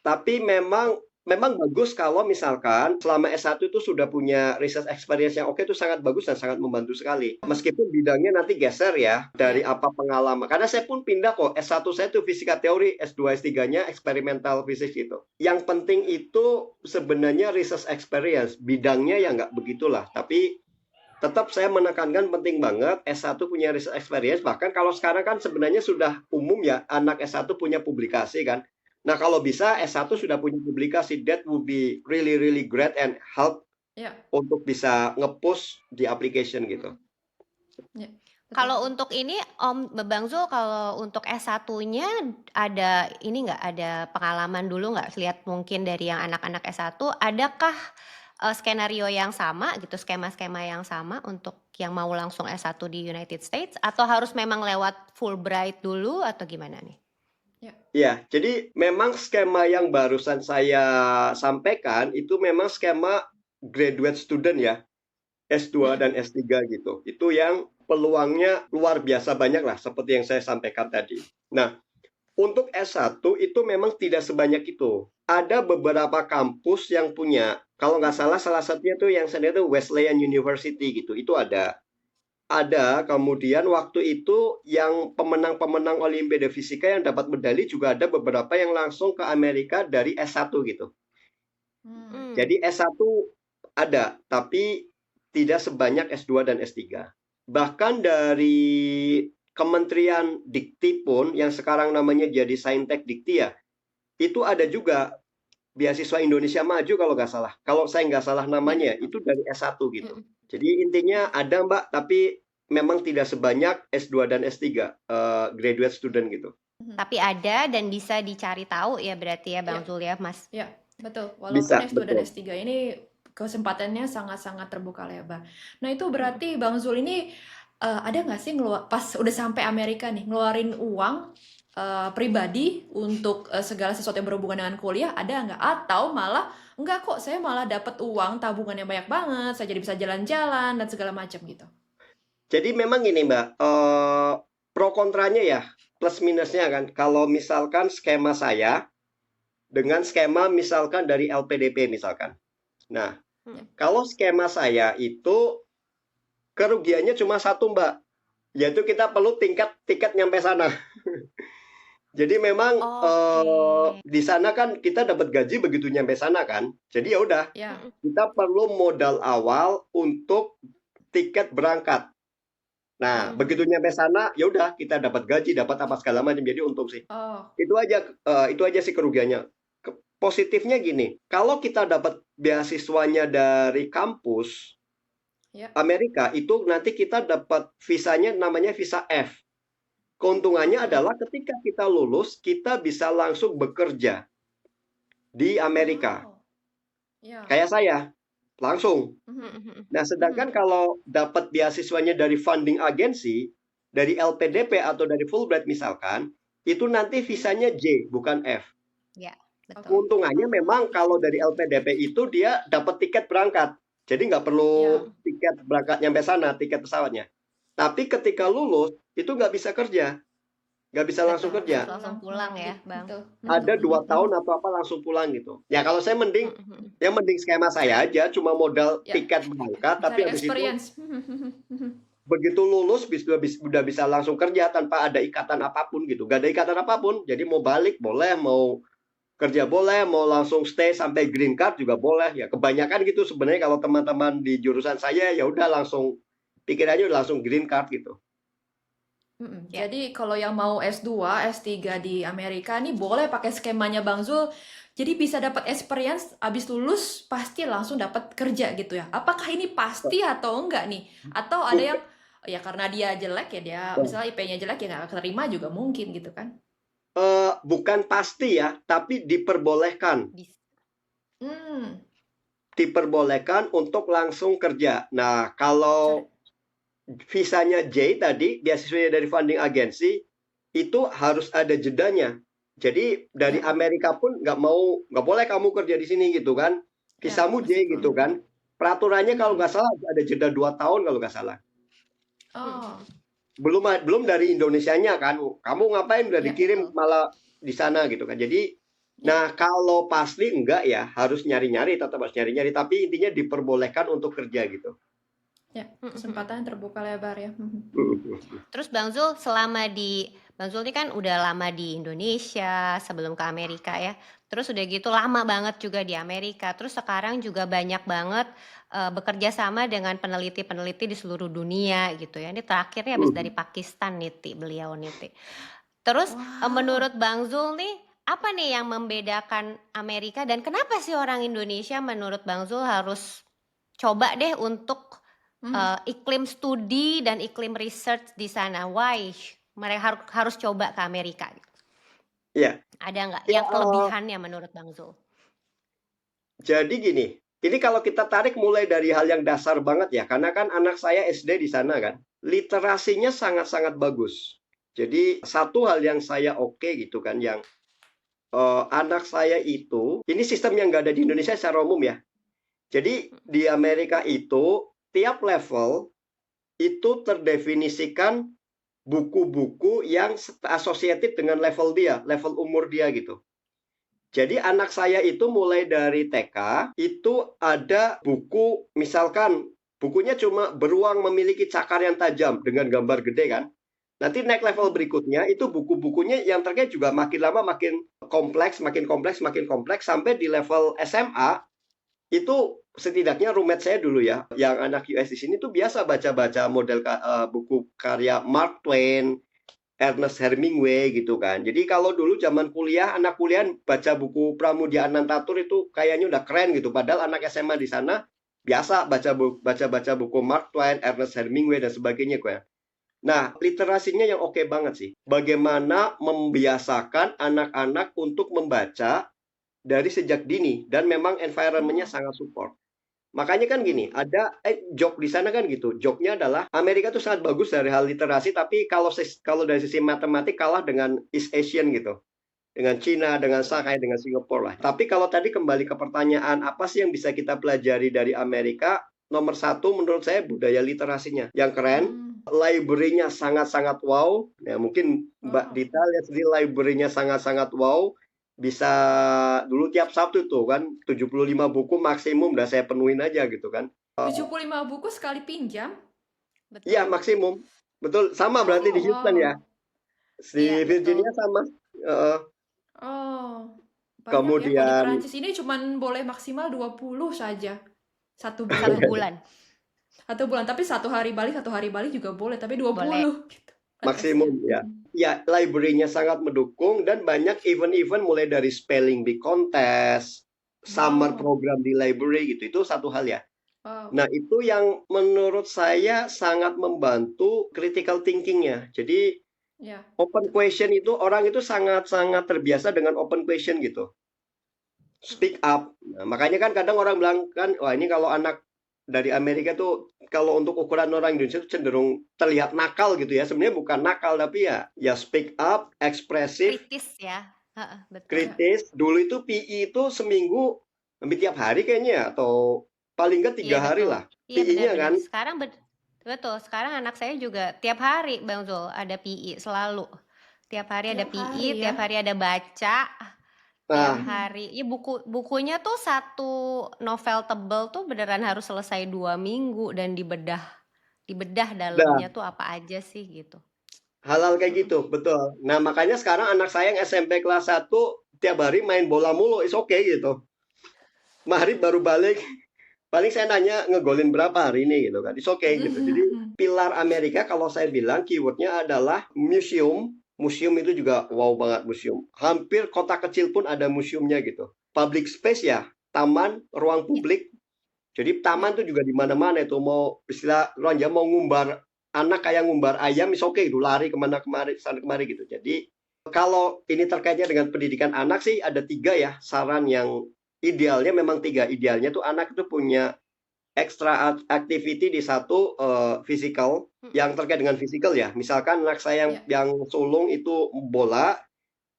Tapi memang bagus kalau misalkan selama S1 itu sudah punya research experience yang oke itu sangat bagus dan sangat membantu sekali. Meskipun bidangnya nanti geser ya dari Ya. apa pengalaman. Karena saya pun pindah kok. S1 saya itu fisika teori, S2 S3-nya experimental physics gitu. Yang penting itu sebenarnya research experience. Bidangnya ya nggak begitulah. Tapi tetap saya menekankan penting banget S1 punya research experience. Bahkan kalau sekarang kan sebenarnya sudah umum ya anak S1 punya publikasi kan. Nah, kalau bisa S1 sudah punya publikasi, that would be really really great and help Ya. untuk bisa nge-push di application gitu. Ya. Kalau Betul. untuk ini Om Bang Zul kalau untuk S1-nya ada ini nggak ada pengalaman dulu nggak lihat mungkin dari yang anak-anak S1 adakah skenario yang sama gitu skema-skema yang sama untuk yang mau langsung S1 di United States atau harus memang lewat Fulbright dulu atau gimana nih? Ya, jadi memang skema yang barusan saya sampaikan itu memang skema graduate student ya, S2 dan S3 gitu. Itu yang peluangnya luar biasa banyak lah, seperti yang saya sampaikan tadi. Nah, untuk S1 itu memang tidak sebanyak itu. Ada beberapa kampus yang punya, kalau nggak salah satunya tuh yang saya lihat itu Wesleyan University gitu, itu ada. Ada, kemudian waktu itu yang pemenang-pemenang Olimpiade Fisika yang dapat medali juga ada beberapa yang langsung ke Amerika dari S1 gitu. Hmm. Jadi S1 ada, tapi tidak sebanyak S2 dan S3. Bahkan dari Kementerian Dikti pun yang sekarang namanya jadi Saintek Dikti ya, itu ada juga beasiswa Indonesia Maju kalau nggak salah. Kalau saya nggak salah namanya, itu dari S1 gitu. Jadi intinya ada Mbak, tapi memang tidak sebanyak S2 dan S3 graduate student gitu. Tapi ada dan bisa dicari tahu ya berarti ya Bang Ya. Zul ya Mas. Ya, betul. Bisa, Walaupun S2 dan betul. S3 ini kesempatannya sangat-sangat terbuka lebar. Nah, itu berarti Bang Zul ini ada nggak sih pas udah sampai Amerika nih ngeluarin uang pribadi untuk segala sesuatu yang berhubungan dengan kuliah, ada nggak? Atau malah enggak kok, saya malah dapat uang tabungan yang banyak banget, saya jadi bisa jalan-jalan dan segala macam gitu. Jadi memang ini Mbak, pro kontranya ya, plus minusnya kan. Kalau misalkan skema saya dengan skema misalkan dari LPDP misalkan. Nah, kalau skema saya itu kerugiannya cuma satu Mbak, yaitu kita perlu tiket nyampe sana. Jadi memang di sana kan kita dapat gaji begitu nyampe sana kan. Jadi ya udah, Ya. kita perlu modal awal untuk tiket berangkat. Nah, begitu nyampe sana, ya udah kita dapat gaji, dapat apa segala macam. Jadi untung sih. Oh, Itu aja sih kerugiannya. Positifnya gini, kalau kita dapat beasiswanya dari kampus ya. Amerika, itu nanti kita dapat visanya namanya visa F. Keuntungannya adalah ketika kita lulus, kita bisa langsung bekerja di Amerika. Oh, ya. Kayak saya, langsung. Nah, sedangkan kalau dapat beasiswanya dari funding agency, dari LPDP atau dari Fulbright misalkan, itu nanti visanya J, bukan F. Ya, betul. Keuntungannya memang kalau dari LPDP itu dia dapat tiket berangkat. Jadi nggak perlu tiket berangkat nyampe sana, tiket pesawatnya. Tapi ketika lulus, itu nggak bisa kerja. Nggak bisa langsung kerja. Langsung pulang ya Bang. Ada 2 tahun atau apa langsung pulang gitu. Ya kalau saya mending skema saya aja, cuma modal tiket berangkat, tapi Cari habis itu experience. begitu lulus udah bisa langsung kerja tanpa ada ikatan apapun gitu. Gak ada ikatan apapun. Jadi mau balik boleh, mau kerja boleh, mau langsung stay sampai green card juga boleh. Ya kebanyakan gitu sebenarnya kalau teman-teman di jurusan saya ya udah langsung pikirannya udah langsung green card gitu. Jadi kalau yang mau S2, S3 di Amerika nih boleh pakai skemanya Bang Zul. Jadi bisa dapat experience, habis lulus pasti langsung dapat kerja gitu ya. Apakah ini pasti atau enggak nih? Atau ada yang ya karena dia jelek ya dia misalnya IP-nya jelek ya nggak keterima juga mungkin gitu kan? Bukan pasti ya, tapi diperbolehkan. diperbolehkan untuk langsung kerja. Nah, kalau visanya J tadi, beasiswanya dari funding agency, itu harus ada jedanya. Jadi dari Ya, Amerika pun nggak boleh kamu kerja di sini gitu kan. ya, Visamu J gitu meskipun. kan. Peraturannya kalau Mm-mm. nggak salah ada jeda 2 tahun kalau nggak salah. Oh, Belum dari Indonesianya kan. Kamu ngapain udah ya, dikirim betul. malah di sana gitu kan. Jadi, ya, nah kalau pasti enggak ya, harus nyari-nyari, tetap harus nyari-nyari. Tapi intinya diperbolehkan untuk kerja gitu. ya. Kesempatan terbuka lebar ya. Terus Bang Zul Bang Zul ini kan udah lama di Indonesia sebelum ke Amerika ya. Terus udah gitu lama banget juga di Amerika. Terus sekarang juga banyak banget bekerja sama dengan peneliti-peneliti di seluruh dunia gitu ya. Ini terakhirnya habis dari Pakistan beliau. Terus Wow. menurut Bang Zul nih apa nih yang membedakan Amerika dan kenapa sih orang Indonesia menurut Bang Zul harus coba deh untuk iklim studi dan iklim research di sana? Why mereka harus coba ke Amerika? Iya. Ada nggak Ya, yang kelebihannya menurut Bang Zul? jadi gini, ini kalau kita tarik mulai dari hal yang dasar banget ya, karena kan anak saya SD di sana kan, literasinya sangat-sangat bagus. Jadi satu hal yang saya oke gitu kan, yang anak saya itu, ini sistem yang nggak ada di Indonesia secara umum ya. Jadi di Amerika itu tiap level itu terdefinisikan buku-buku yang associated dengan level dia, level umur dia gitu. Jadi anak saya itu mulai dari TK itu ada buku, misalkan bukunya cuma beruang memiliki cakar yang tajam dengan gambar gede kan. Nanti naik level berikutnya itu buku-bukunya yang terkait juga makin lama makin kompleks, makin kompleks, makin kompleks sampai di level SMA itu setidaknya roommate saya dulu ya, yang anak US di sini tuh biasa baca-baca model buku karya Mark Twain, Ernest Hemingway gitu kan. Jadi kalau dulu zaman kuliah, anak kuliah baca buku Pramudia Anantatur itu kayaknya udah keren gitu. Padahal anak SMA di sana biasa baca buku Mark Twain, Ernest Hemingway dan sebagainya kan. Nah, literasinya yang oke banget sih. Bagaimana membiasakan anak-anak untuk membaca dari sejak dini dan memang environment-nya sangat support. Makanya kan gini, ada joke di sana kan gitu. Joke-nya adalah Amerika tuh sangat bagus dari hal literasi, tapi kalau dari sisi matematik kalah dengan East Asian gitu. Dengan Cina, dengan Shanghai, dengan Singapura lah. Tapi kalau tadi kembali ke pertanyaan, apa sih yang bisa kita pelajari dari Amerika? Nomor satu menurut saya budaya literasinya. Yang keren, library-nya sangat-sangat wow. Ya, mungkin Mbak Dita lihat sendiri library-nya sangat-sangat wow. Bisa dulu tiap Sabtu tuh kan 75 buku maksimum udah saya penuhin aja gitu kan. 75 buku sekali pinjam? Betul. Iya maksimum. Betul, sama berarti di Houston ya. Di Iya, Virginia betul. sama. Oh, banyak ya. Kalau di Kemudian Perancis ini cuman boleh maksimal 20 saja. Satu Satu bulan. bulan. Satu bulan, tapi satu hari balik juga boleh, tapi 20 Boleh. gitu. maksimum ya. Ya, library-nya sangat mendukung dan banyak event-event mulai dari spelling bee contest, summer program di library gitu. Itu satu hal ya. Wow. Nah, itu yang menurut saya sangat membantu critical thinking-nya. Jadi Ya. open question itu orang itu sangat-sangat terbiasa dengan open question gitu. Speak up. Nah, makanya kan kadang orang bilang kan, wah ini kalau anak dari Amerika tuh kalau untuk ukuran orang Indonesia itu cenderung terlihat nakal gitu ya. Sebenarnya bukan nakal tapi ya speak up, ekspresif, Kritis ya. Betul. kritis. Dulu itu PI itu seminggu hampir tiap hari kayaknya ya, atau paling nggak 3 Iya, hari betul. lah. Iya, PI-nya benar-benar. kan. Sekarang betul. Sekarang anak saya juga tiap hari Bang Zul ada PI selalu. Tiap hari ada Tiap PI, hari ya. tiap hari ada baca. Tiap hari. Ya bukunya tuh satu novel tebel tuh beneran harus selesai 2 minggu dan dibedah dalamnya tuh apa aja sih gitu. Hal-hal kayak gitu, betul. Nah, makanya sekarang anak saya yang SMP kelas 1 tiap hari main bola mulu, is okay gitu. Maghrib baru balik, paling saya nanya ngegolin berapa hari ini gitu kan, is okay gitu. Jadi pilar Amerika kalau saya bilang keywordnya adalah museum. Museum itu juga wow banget museum. Hampir kota kecil pun ada museumnya gitu. Public space ya, taman, ruang publik. Jadi taman tuh juga di mana-mana itu mau istilah orang Jawa mau ngumbar anak kayak ngumbar ayam is okay itu lari kemana kemari sana kemari gitu. Jadi kalau ini terkaitnya dengan pendidikan anak sih ada 3 ya saran yang idealnya memang 3. Idealnya tuh anak itu punya extra activity di satu physical yang terkait dengan physical ya. Misalkan anak saya yang sulung itu bola,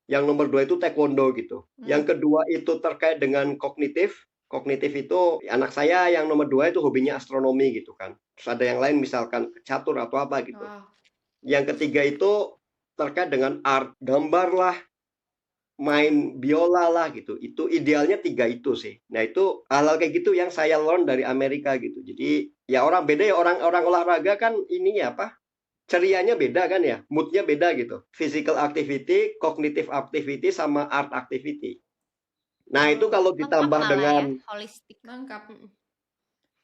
yang nomor 2 itu taekwondo gitu. Yang kedua itu terkait dengan kognitif. Kognitif itu anak saya yang nomor 2 itu hobinya astronomi gitu kan. Terus ada yang lain misalkan catur atau apa gitu. Yang ketiga itu terkait dengan art, gambar lah, main biola lah gitu. Itu idealnya 3 itu sih. Nah itu hal-hal kayak gitu yang saya learn dari Amerika gitu. Jadi ya orang beda ya, orang olahraga kan ininya apa? Cerianya beda kan ya, moodnya beda gitu. Physical activity, cognitive activity, sama art activity. Nah itu kalau Lengkap ditambah malah ya, dengan holistik. Lengkap.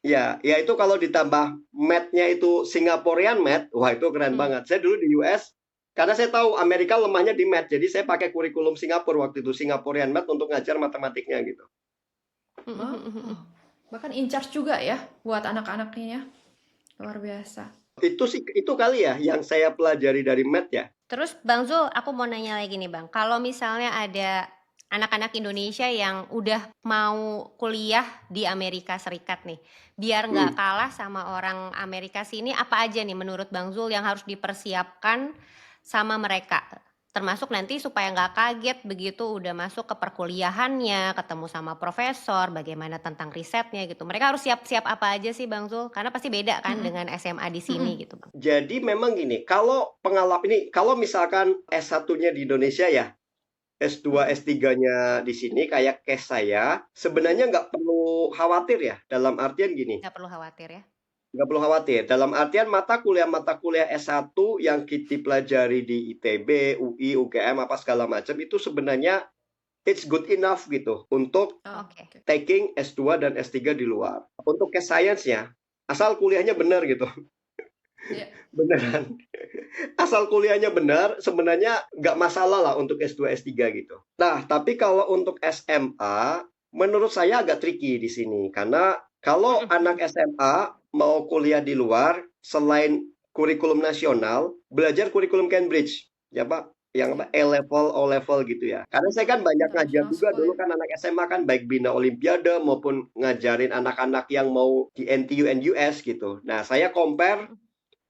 ya itu kalau ditambah math-nya itu Singaporean math, wah itu keren banget. Saya dulu di US, karena saya tahu Amerika lemahnya di math, jadi saya pakai kurikulum Singapura waktu itu, Singaporean math untuk ngajar matematiknya gitu. Bahkan in charge juga ya buat anak-anaknya ya. Luar biasa. Itu kali ya yang saya pelajari dari math ya. Terus Bang Zul, aku mau nanya lagi nih Bang. Kalau misalnya ada anak-anak Indonesia yang udah mau kuliah di Amerika Serikat nih, biar nggak kalah sama orang Amerika sini, apa aja nih menurut Bang Zul yang harus dipersiapkan sama mereka? Termasuk nanti supaya nggak kaget begitu udah masuk ke perkuliahannya, ketemu sama profesor, bagaimana tentang risetnya gitu. Mereka harus siap-siap apa aja sih Bang Zul? Karena pasti beda kan dengan SMA di sini gitu Bang. Jadi memang gini, kalau kalau misalkan S1-nya di Indonesia ya, S2, S3-nya di sini kayak case saya, sebenarnya nggak perlu khawatir ya, dalam artian gini. Nggak perlu khawatir ya. Nggak perlu khawatir. Dalam artian mata kuliah S1 yang kita pelajari di ITB, UI, UGM, apa segala macam, itu sebenarnya it's good enough gitu untuk taking S2 dan S3 di luar. Untuk case science-nya, asal kuliahnya benar gitu. Beneran. Asal kuliahnya benar, sebenarnya nggak masalah lah untuk S2, S3 gitu. Nah, tapi kalau untuk SMA, menurut saya agak tricky di sini. Karena kalau anak SMA mau kuliah di luar, selain kurikulum nasional, belajar kurikulum Cambridge. Ya Pak, yang apa A-level, O-level gitu ya. Karena saya kan banyak ngajar juga dulu kan anak SMA kan, baik bina olimpiade maupun ngajarin anak-anak yang mau di NTU, NUS gitu. Nah, saya compare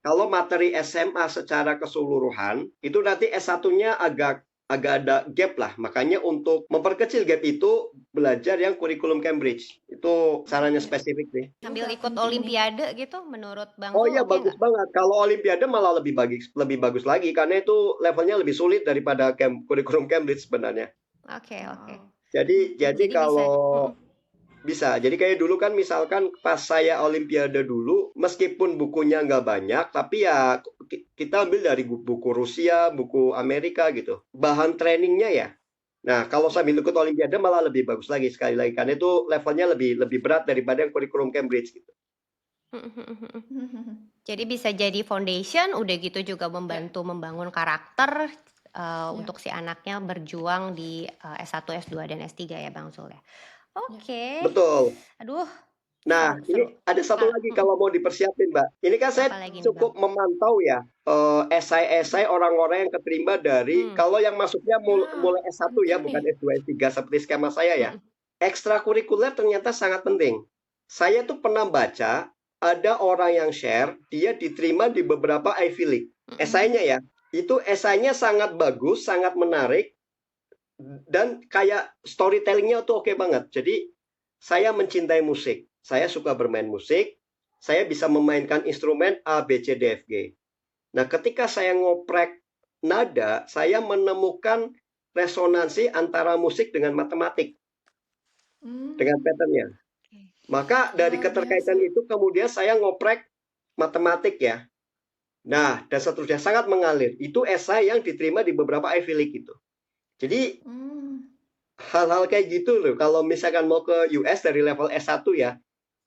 kalau materi SMA secara keseluruhan, itu nanti S1-nya agak ada gap lah. Makanya untuk memperkecil gap itu, belajar yang kurikulum Cambridge. Itu sarannya spesifik nih. Sambil ikut olimpiade gitu menurut Bang Oh Zul iya, oke bagus nggak? banget. Kalau olimpiade malah lebih bagus lagi. Karena itu levelnya lebih sulit daripada kurikulum Cambridge sebenarnya. Oke. Jadi Jadi kalau bisa. Jadi kayak dulu kan misalkan pas saya olimpiade dulu, meskipun bukunya nggak banyak, tapi ya kita ambil dari buku Rusia, buku Amerika gitu. Bahan trainingnya ya. Nah, kalau sambil ikut olimpiade malah lebih bagus lagi sekali lagi. Karena itu levelnya lebih berat daripada yang kurikulum Cambridge gitu. Jadi bisa jadi foundation, udah gitu juga membantu membangun karakter untuk si anaknya berjuang di S1, S2, dan S3 ya Bang Zul ya. Oke. Betul. Aduh. Nah, ini ada satu lagi kalau mau dipersiapin, Mbak. Ini kan saya cukup memantau ya esai-esai orang-orang yang keterima dari kalau yang masuknya mulai S1 ya, bukan S2, S3 seperti skema saya ya. Ekstrakurikuler ternyata sangat penting. Saya tuh pernah baca ada orang yang share dia diterima di beberapa Ivy League. Esainya ya, itu esainya sangat bagus, sangat menarik, dan kayak storytellingnya tuh oke banget. Jadi saya mencintai musik, saya suka bermain musik, saya bisa memainkan instrumen A, B, C, D, F, G. Nah, ketika saya ngoprek nada, saya menemukan resonansi antara musik dengan matematik, dengan patternnya. Maka dari keterkaitan itu kemudian saya ngoprek matematik ya. Nah, dan seterusnya sangat mengalir. Itu esai yang diterima di beberapa Ivy League itu. Jadi hal-hal kayak gitu loh. Kalau misalkan mau ke US dari level S1 ya,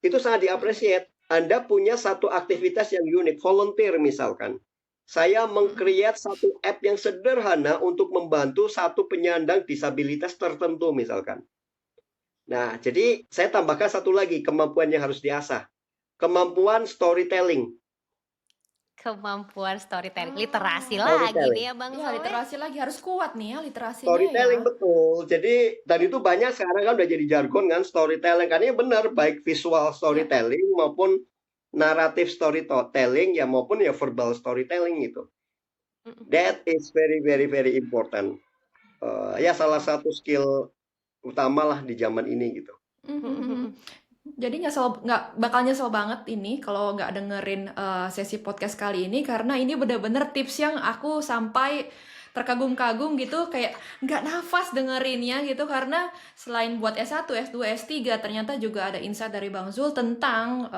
itu sangat diapresiasi. Anda punya satu aktivitas yang unik, volunteer misalkan. Saya meng-create satu app yang sederhana untuk membantu satu penyandang disabilitas tertentu misalkan. Nah, jadi saya tambahkan satu lagi kemampuan yang harus diasah. Kemampuan storytelling. Kemampuan storytelling, literasi Oh, lagi Storytelling. nih ya Bang ya Zul ya. literasi lagi harus kuat nih ya literasinya Storytelling ya. betul. Jadi dan itu banyak sekarang kan udah jadi jargon kan storytelling. Karena ya benar baik visual Ya. storytelling maupun naratif storytelling ya maupun ya verbal storytelling gitu. Mm-mm. That is very very very important. Ya salah satu skill utama lah di zaman ini gitu. Mhm. Jadi nggak bakal nyesel banget ini kalau nggak dengerin sesi podcast kali ini karena ini bener-bener tips yang aku sampai terkagum-kagum gitu kayak nggak nafas dengerinnya gitu karena selain buat S1, S2, S3 ternyata juga ada insight dari Bang Zul tentang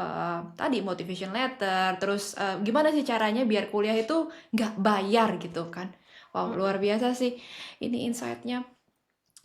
tadi motivation letter terus gimana sih caranya biar kuliah itu nggak bayar gitu kan. Wow, luar biasa sih ini insight-nya.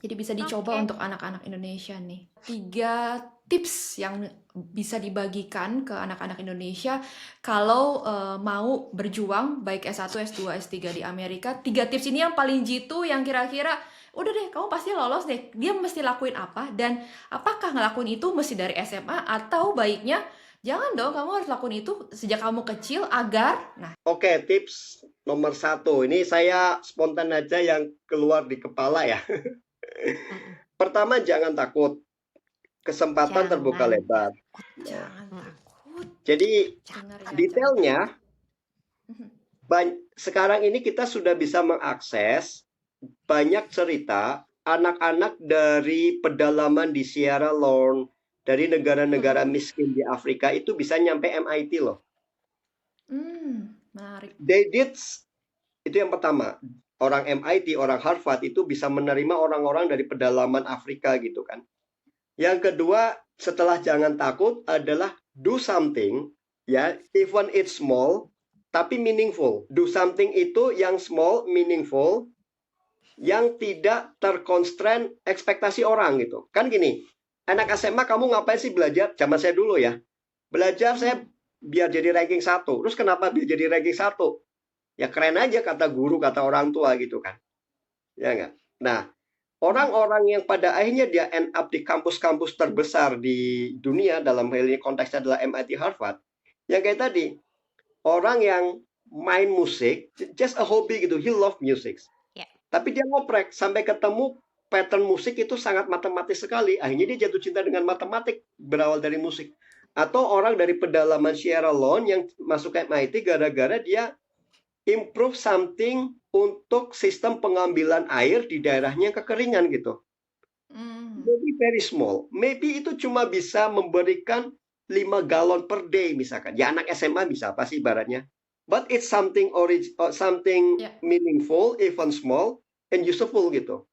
Jadi bisa dicoba Oke. untuk anak-anak Indonesia nih. 3 tips yang bisa dibagikan ke anak-anak Indonesia kalau mau berjuang baik S1, S2, S3 di Amerika. 3 tips ini yang paling jitu yang kira-kira udah deh kamu pasti lolos deh. Dia mesti lakuin apa dan apakah ngelakuin itu mesti dari SMA atau baiknya jangan dong kamu harus lakuin itu sejak kamu kecil agar Oke, tips nomor 1. Ini saya spontan aja yang keluar di kepala ya. Mm-mm. Pertama, jangan takut. Kesempatan terbuka Jangan lebar. jangan Mm. takut. Jadi Dengar ya, detailnya jangan. sekarang ini kita sudah bisa mengakses banyak cerita anak-anak dari pedalaman di Sierra Leone, dari negara-negara miskin di Afrika itu bisa nyampe MIT loh. Menarik. They did itu yang pertama. Orang MIT, orang Harvard itu bisa menerima orang-orang dari pedalaman Afrika gitu kan. Yang kedua, setelah jangan takut adalah do something ya, even it's small tapi meaningful. Do something itu yang small, meaningful, yang tidak terconstrain ekspektasi orang gitu. Kan gini, anak SMA kamu ngapain sih belajar? Zaman saya dulu ya. Belajar saya biar jadi ranking 1. Terus kenapa biar jadi ranking 1? Ya keren aja kata guru, kata orang tua gitu kan. Ya enggak? Nah, orang-orang yang pada akhirnya dia end up di kampus-kampus terbesar di dunia, dalam hal ini konteksnya adalah MIT Harvard, yang kayak tadi, orang yang main musik, just a hobby gitu, he love music. Ya. Tapi dia ngoprek, sampai ketemu pattern musik itu sangat matematis sekali, akhirnya dia jatuh cinta dengan matematik, berawal dari musik. Atau orang dari pedalaman Sierra Leone yang masuk ke MIT gara-gara dia improve something untuk sistem pengambilan air di daerahnya yang kekeringan gitu. Maybe very small. Maybe itu cuma bisa memberikan 5 galon per day misalkan. Ya anak SMA bisa apa sih ibaratnya. But it's something something Yeah. meaningful, even small, and useful gitu.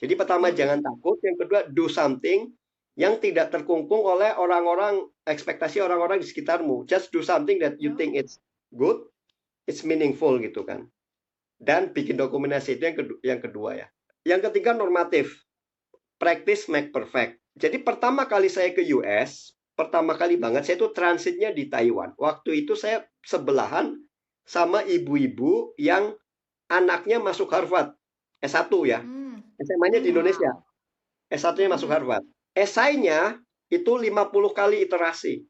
Jadi pertama jangan takut. Yang kedua do something yang tidak terkungkung oleh orang-orang, ekspektasi orang-orang di sekitarmu. Just do something that you think it's good, it's meaningful gitu kan. Dan bikin dokumentasi itu yang kedua ya. Yang ketiga normatif. Practice make perfect. Jadi pertama kali saya ke US, pertama kali banget saya itu transitnya di Taiwan. Waktu itu saya sebelahan sama ibu-ibu yang anaknya masuk Harvard. S1 ya. SMA-nya di Indonesia. S1-nya masuk Harvard. Esainya itu 50 kali iterasi.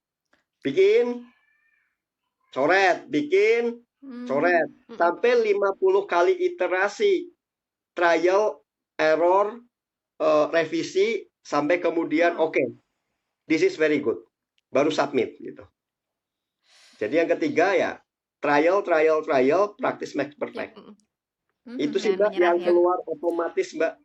Bikin coret, bikin coret. Sampai 50 kali iterasi. Trial, error, revisi, sampai kemudian oke, this is very good. Baru submit gitu. Jadi yang ketiga ya, trial, practice makes perfect. Itu sih Mbak yang keluar otomatis Mbak.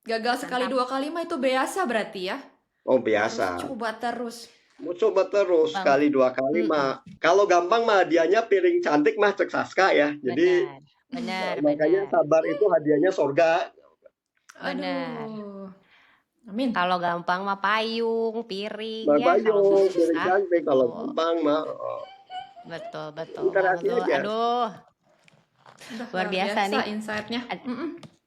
Gagal sekali 2 kali mah itu biasa berarti ya? Oh biasa. Harus coba terus. Mau coba terus sekali 2 kali mah. Kalau gampang mah hadiahnya piring cantik mah cek Saska ya. Jadi benar. makanya sabar itu hadiahnya surga. Benar. Aduh. Amin. Kalau gampang mah payung, piring ya. Payung, piring cantik. Kalau gampang mah. Betul. Literasi aja. Aduh. Luar biasa nih insight-nya.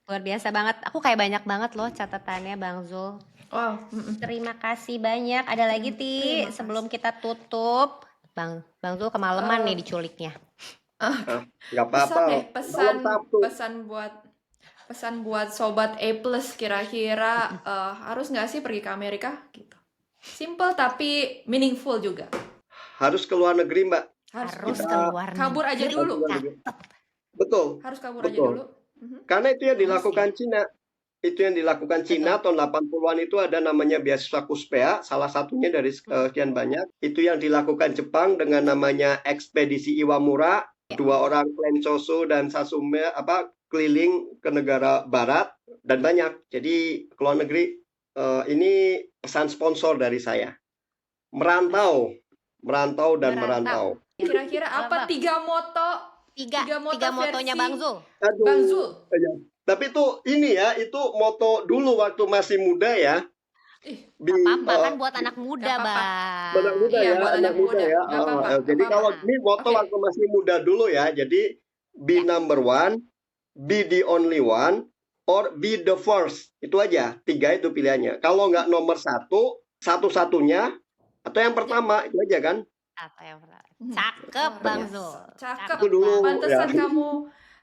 Luar biasa banget. Aku kayak banyak banget loh catatannya Bang Zul. Wow. Terima kasih banyak. Ada lagi Ti sebelum kita tutup. Bang Zul kemalaman nih diculiknya. Nggak apa-apa. Pesan buat sobat A+ kira-kira harus nggak sih pergi ke Amerika gitu. Simple tapi meaningful juga. Harus ke luar negeri Mbak. Harus Kita ke luar kabur aja negeri. dulu. Catet. betul, Harus kabur aja betul. dulu. Mhm. Karena itu yang Harus dilakukan ya. Cina. Itu yang dilakukan Cina tahun 80-an itu ada namanya beasiswa Kuspea, salah satunya dari sekian banyak. Itu yang dilakukan Jepang dengan namanya ekspedisi Iwamura, dua orang klan Choso dan Sasume keliling ke negara barat dan banyak. Jadi ke luar negeri ini pesan sponsor dari saya. Merantau dan merantau. Kira-kira apa Bang. tiga moto Tiga motonya versi Bang Zul. Aduh. Bang Zul? Ya. Tapi itu ini ya, itu moto dulu waktu masih muda ya. Ih, Gak apa-apa kan buat anak muda, Gak apa-apa. Bang. Anak muda Iya, ya, buat anak anak muda muda. ya. Gak apa-apa, Jadi gak kalau apa-apa. ini moto Oke. waktu masih muda dulu ya. Jadi be Ya. number one, be the only one, or be the first. Itu aja. 3 itu pilihannya. Kalau nggak nomor 1, satu-satunya, atau yang pertama itu aja kan. Atau yang pertama. Cakep Luar Bang biasa. Zul. Cakep. Itu dulu Pantesan ya. kamu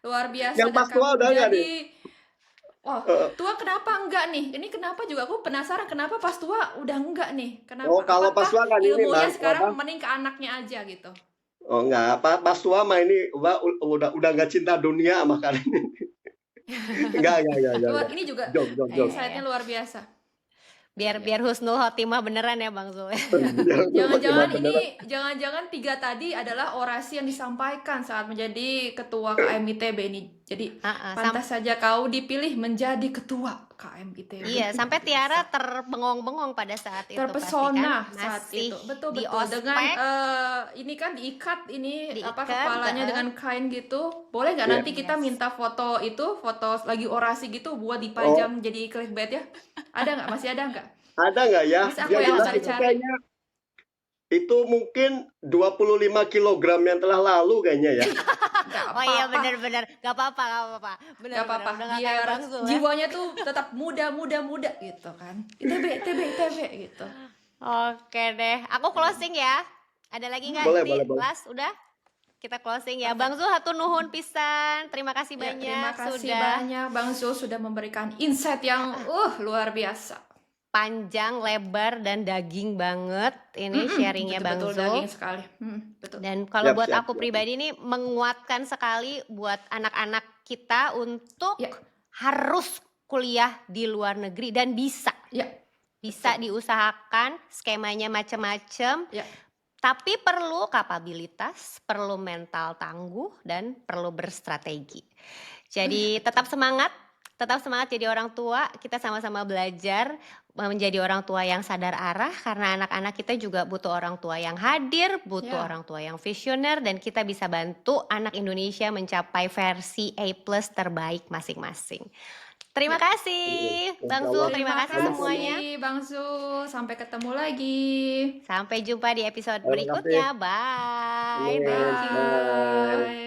luar biasa Yang dan pas tua kamu udah nggak jadi Wah, Eh, tua kenapa enggak nih? Ini kenapa juga aku penasaran kenapa pas tua udah enggak nih? Kenapa? Oh, kalau pas tua kan ini, ilmunya Bang, sekarang apa? mending ke anaknya aja gitu. Oh enggak, pas tua mah ini udah nggak cinta dunia makanya. Enggak. Luar ini juga Jok. insight-nya luar biasa. Biar husnul khotimah beneran ya Bang Zul. Jangan-jangan 3 tadi adalah orasi yang disampaikan saat menjadi ketua KMITB ini. Jadi pantas saja kau dipilih menjadi ketua KMITB. Iya, sampai Tiara terbengong-bengong pada saat itu. Terpesona pasti kan? saat Masih itu. Betul di betul. Dengan ospek. ini kan diikat Diikat, kepalanya dengan kain gitu. Boleh nggak Iya. nanti kita minta foto lagi orasi gitu buat dipajang jadi clickbait ya? Ada nggak? Masih ada nggak? Ada nggak ya? Bisa aku Yang yang jelas itu cari-cari. kayaknya itu mungkin 25 kilogram yang telah lalu kayaknya ya. Oh iya benar-benar, gak apa-apa. Gak apa-apa. Udah gak kayak Biar Bang Zul ya. jiwanya tuh tetap muda gitu kan. ITB gitu. Oke deh, aku closing ya. Ada lagi nggak? Boleh. Last, udah? Kita closing ya. Bang Zul hatur nuhun pisan. Terima kasih Ya, banyak terima kasih sudah banyak Bang Zul sudah memberikan insight yang luar biasa. panjang, lebar dan daging banget ini sharingnya Bang Betul Zul. daging sekali. Betul. Dan kalau buat Siap. aku pribadi ini menguatkan sekali buat anak-anak kita untuk harus kuliah di luar negeri dan bisa. Ya. Bisa diusahakan, skemanya macam-macam. Ya. Tapi perlu kapabilitas, perlu mental tangguh dan perlu berstrategi. Jadi tetap semangat jadi orang tua. Kita sama-sama belajar menjadi orang tua yang sadar arah, karena anak-anak kita juga butuh orang tua yang hadir, butuh orang tua yang visioner, dan kita bisa bantu anak Indonesia mencapai versi A+ terbaik masing-masing. Terima kasih Bang Zul, terima kasih semuanya. Bang Zul, sampai ketemu lagi. Sampai jumpa di episode berikutnya. Bye. Thank you. Bye.